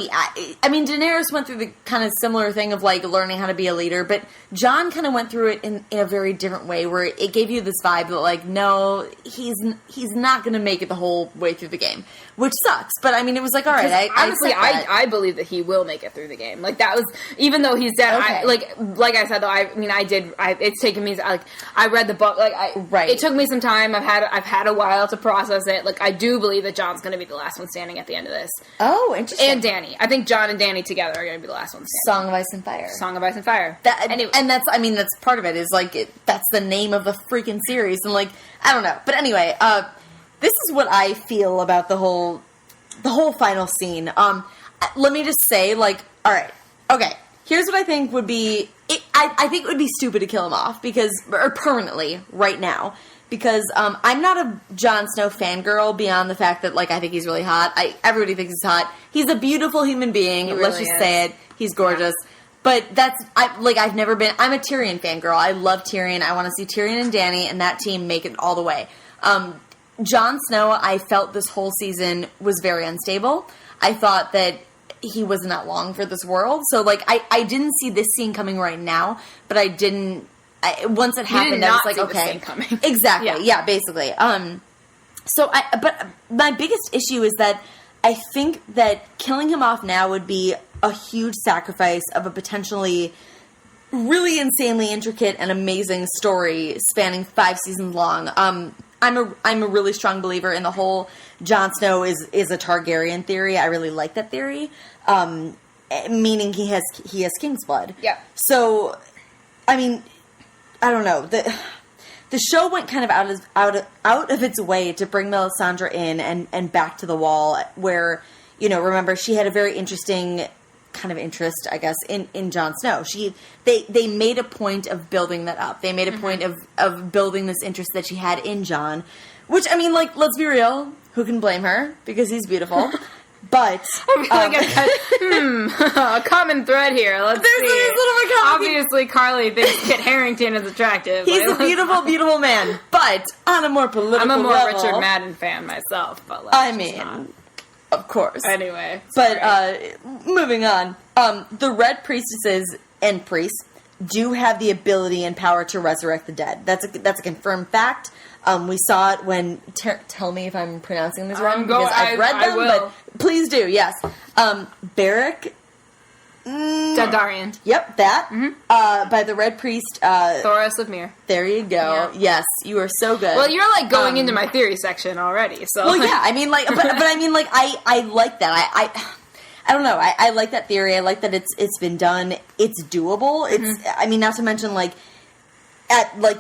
I mean, Daenerys went through the kind of similar thing of, like, learning how to be a leader, but Jon kind of went through it in a very different way, where it gave you this vibe that, like, no, he's not going to make it the whole way through the game. which sucks. But I mean, it was like, all right, honestly, I accept that. I believe that he will make it through the game. Like, that was, even though he's dead, Okay. like I said, though, it's taken me, like, I read the book, like, Right. it took me some time. I've had a while to process it. Like, I do believe that John's going to be the last one standing at the end of this. Oh, interesting. And Dany. I think John and Dany together are going to be the last ones standing. Song of Ice and Fire. Song of Ice and Fire. Anyway. And that's part of it, is like, that's the name of the freaking series, and like, I don't know. But anyway, this is what I feel about the whole final scene. Let me just say, like, all right, okay, here's what I think would be, I think it would be stupid to kill him off, or permanently, right now, because I'm not a Jon Snow fangirl beyond the fact that, like, I think he's really hot. Everybody thinks he's hot. He's a beautiful human being, let's just say it. He's gorgeous. Yeah. But I've never been, I'm a Tyrion fangirl. I love Tyrion. I want to see Tyrion and Dany and that team make it all the way. Jon Snow, I felt this whole season was very unstable. I thought that he wasn't that long for this world. So, like, I didn't see this scene coming right now, but I didn't, once it happened, I was like, okay. Coming. Exactly. Yeah, basically. But my biggest issue is that I think that killing him off now would be a huge sacrifice of a potentially really insanely intricate and amazing story spanning 5 seasons long. I'm a really strong believer in the whole Jon Snow is a Targaryen theory. I really like that theory, meaning he has king's blood. Yeah. So, I mean, I don't know. The show went kind of out of its way to bring Melisandre in and back to the Wall, where, you know, remember, she had a very interesting kind of interest, I guess, in Jon Snow. They made a point of building that up. They made a point of building this interest that she had in Jon, which, I mean, like, let's be real, who can blame her? Because he's beautiful. But a common thread here. Let's see. Obviously, Carly thinks Kit Harington is attractive. He's a beautiful, beautiful man. But on a more political level, I'm a more Richard Madden fan myself. But of course. Anyway, but moving on. The Red Priestesses and priests do have the ability and power to resurrect the dead. That's a confirmed fact. We saw it when, tell me if I'm pronouncing this wrong, because I've read them, but please do, yes. Beric Dondarrion. Yep, that. Mm-hmm. By the Red Priest. Thoros of Myr. There you go. Yeah. Yes, you are so good. Well, you're like going into my theory section already, so. Well, yeah, I mean, like, but I mean, like, I like that. I don't know. I like that theory. I like that it's been done. It's doable. It's. I mean, not to mention, like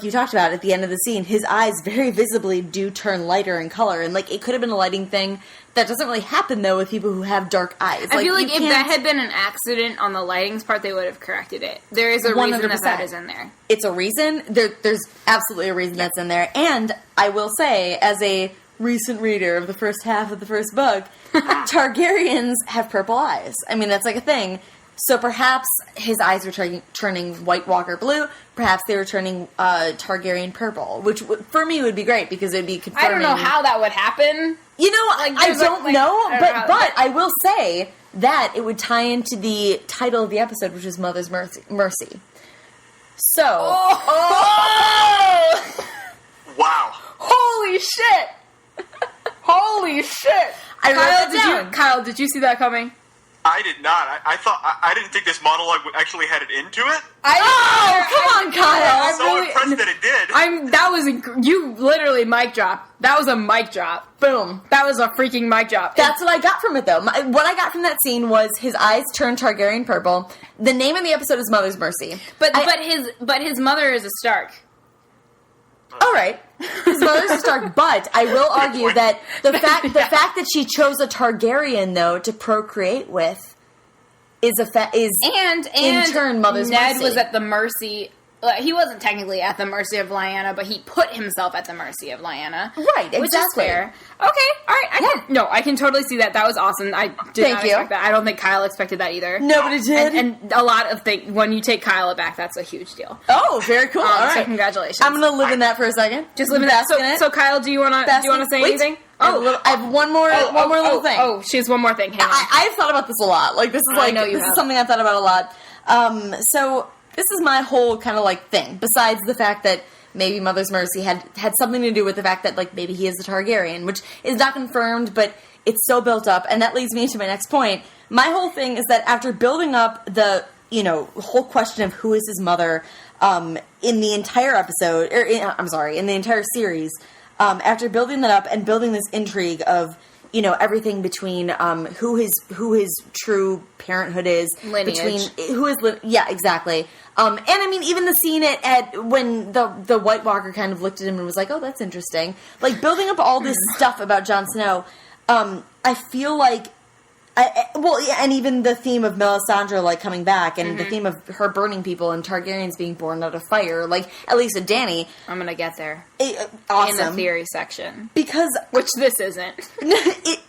you talked about at the end of the scene, his eyes very visibly do turn lighter in color, and like it could have been a lighting thing. That doesn't really happen though with people who have dark eyes. I feel like if that had been an accident on the lighting's part, they would have corrected it. There is a 100%. Reason that is in there. It's a reason. There's absolutely a reason that's in there. And I will say, as a recent reader of the first half of the first book, Targaryens have purple eyes. I mean, that's like a thing. So perhaps his eyes were turning White Walker blue. Perhaps they were turning Targaryen purple, which for me would be great because it would be confirming. I don't know how that would happen. You know, I don't know, but I will say that it would tie into the title of the episode, which is Mother's Mercy. So, wow! Holy shit! Holy shit! Kyle, did you see that coming? I did not. I thought I didn't think this monologue actually had it into it. Come on, Kyle! I'm so impressed that it did. You literally mic drop. That was a mic drop. Boom. That was a freaking mic drop. That's what I got from it, though. What I got from that scene was his eyes turned Targaryen purple. The name of the episode is Mother's Mercy. But his mother is a Stark. All right, his mother's a Stark, but I will argue that the fact that she chose a Targaryen though to procreate with is in turn Mother's Ned Mercy. was at the mercy. He wasn't technically at the mercy of Lyanna, but he put himself at the mercy of Lyanna. Right, exactly. Which is fair. Okay, all right. I can totally see that. That was awesome. I did not expect that. I don't think Kyle expected that either. Nobody did. And a lot of things, when you take Kyle back, that's a huge deal. Oh, very cool. All right. So congratulations. I'm going to live in that for a second. Just live in that. So Kyle, do you want to say anything? I have one more little thing. Oh, she has one more thing. Hang on. I've thought about this a lot. Like, this is something I've thought about a lot. So this is my whole kind of like thing. Besides the fact that maybe Mother's Mercy had something to do with the fact that, like, maybe he is a Targaryen, which is not confirmed, but it's so built up. And that leads me to my next point. My whole thing is that after building up the, whole question of who is his mother in the entire episode, in the entire series, after building that up and building this intrigue of, everything between who his true parenthood is, lineage, yeah, exactly. And I mean, even the scene at when the White Walker kind of looked at him and was like, "Oh, that's interesting." Like building up all this stuff about Jon Snow. I feel like. And even the theme of Melisandre, like, coming back, and the theme of her burning people and Targaryens being born out of fire, like, at least with Dany. I'm gonna get there. Awesome. In the theory section. Which this isn't.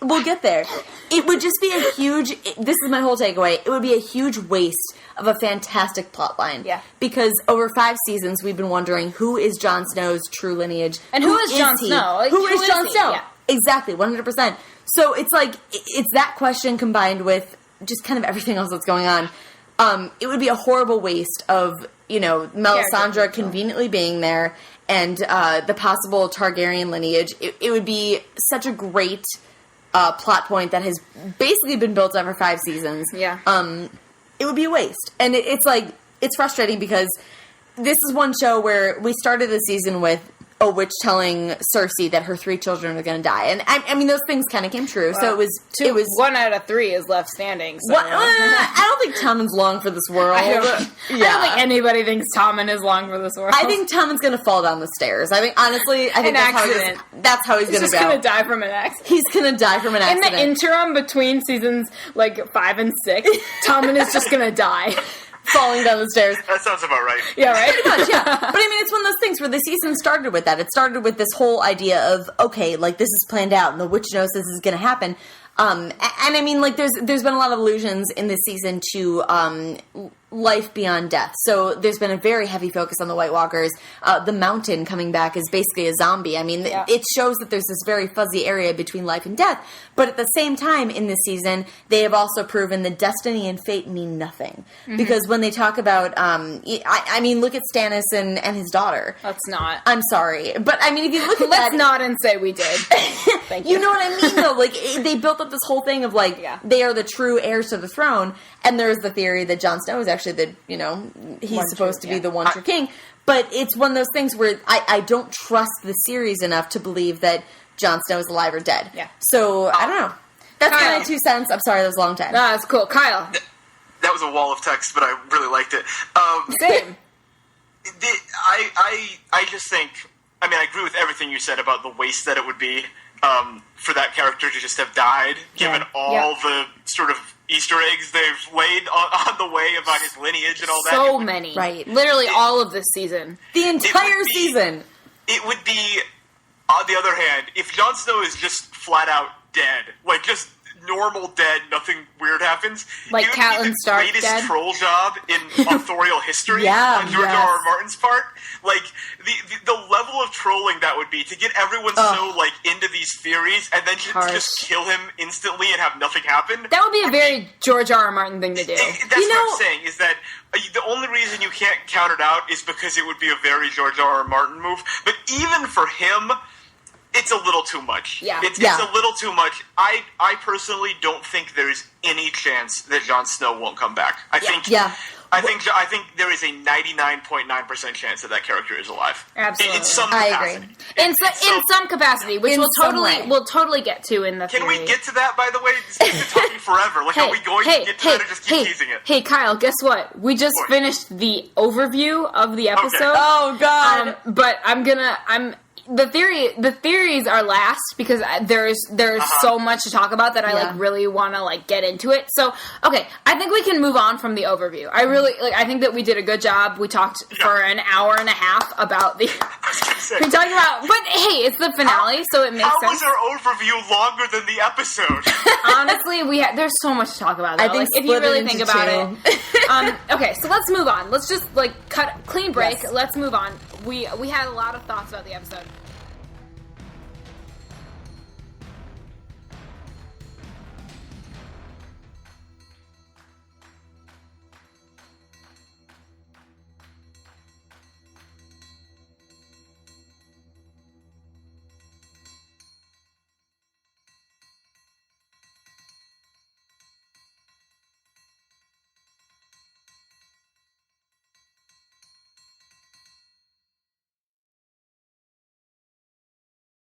We'll get there. It would just be a huge, this is my whole takeaway, it would be a huge waste of a fantastic plotline. Yeah. Because over 5 seasons, we've been wondering who is Jon Snow's true lineage. And who is Jon Snow? Like, who is Jon Snow? Yeah. Exactly, 100%. So it's like, it's that question combined with just kind of everything else that's going on. It would be a horrible waste of, Melisandre conveniently being there and the possible Targaryen lineage. It would be such a great plot point that has basically been built up for 5 seasons. Yeah. It would be a waste. And it's frustrating because this is one show where we started the season with a witch telling Cersei that her 3 children are going to die, and I mean those things kind of came true. Well, so it was 1 out of 3 is left standing. So. I don't think Tommen's long for this world. I don't think anybody thinks Tommen is long for this world. I think Tommen's going to fall down the stairs. I think honestly, that's how he's going to go. He's just going to die from an accident. He's going to die from an accident. In the interim between seasons 5 and 6, Tommen is just going to die. Falling down the stairs. That sounds about right. Yeah, right? Pretty much, yeah. But I mean, it's one of those things where the season started with that. It started with this whole idea of, okay, like, this is planned out, and the witch knows this is going to happen. And I mean, like, there's been a lot of allusions in this season to life beyond death. So there's been a very heavy focus on the White Walkers. The Mountain coming back is basically a zombie. I mean, it shows that there's this very fuzzy area between life and death. But at the same time, in this season, they have also proven that destiny and fate mean nothing. Mm-hmm. Because when they talk about, I mean, look at Stannis and his daughter. Let's not. I'm sorry. But I mean, if you look at Let's not and say we did. Thank you. You know what I mean, though? Like, they built up this whole thing of, like, they are the true heirs to the throne. And there's the theory that Jon Snow is actually he's supposed to be the one true king. But it's one of those things where I don't trust the series enough to believe that Jon Snow is alive or dead. Yeah. So, I don't know. That's my 2 cents. I'm sorry, that was a long time. No, that's cool. Kyle. That was a wall of text, but I really liked it. Same. I just think, I mean, I agree with everything you said about the waste that it would be for that character to just have died, given all the sort of Easter eggs they've laid on the way about his lineage and all that. So many. Right. Literally all of this season. The entire season. It would be, on the other hand, if Jon Snow is just flat out dead, like just normal dead, nothing weird happens. Like Catelyn Stark dead. The greatest troll job in authorial history on George R.R. Martin's part. Like, the level of trolling that would be to get everyone so, like, into these theories and then just kill him instantly and have nothing happen. That would be a very George R.R. Martin thing to do. That's what I'm saying, is that the only reason you can't count it out is because it would be a very George R.R. Martin move. But even for him, it's a little too much. Yeah. It's a little too much. I personally don't think there's any chance that Jon Snow won't come back. I think there is a 99.9% chance that character is alive. Absolutely. In some capacity. I agree. In some capacity, which we'll totally get to in the theory. Can we get to that, by the way? We've been talking forever. Like, are we going to get to that or just keep teasing it? Hey, Kyle, guess what? We just finished the overview of the episode. Okay. Oh, God. But the theories are last because there's so much to talk about that I really want to get into it. So okay, I think we can move on from the overview. I think that we did a good job. We talked for an hour and a half about the. We talked about, but hey, it's the finale, so it makes sense. How was our overview longer than the episode? Honestly, there's so much to talk about. Though. I think if you really think about it. Okay, so let's move on. Let's just cut clean break. Yes. Let's move on. We had a lot of thoughts about the episode.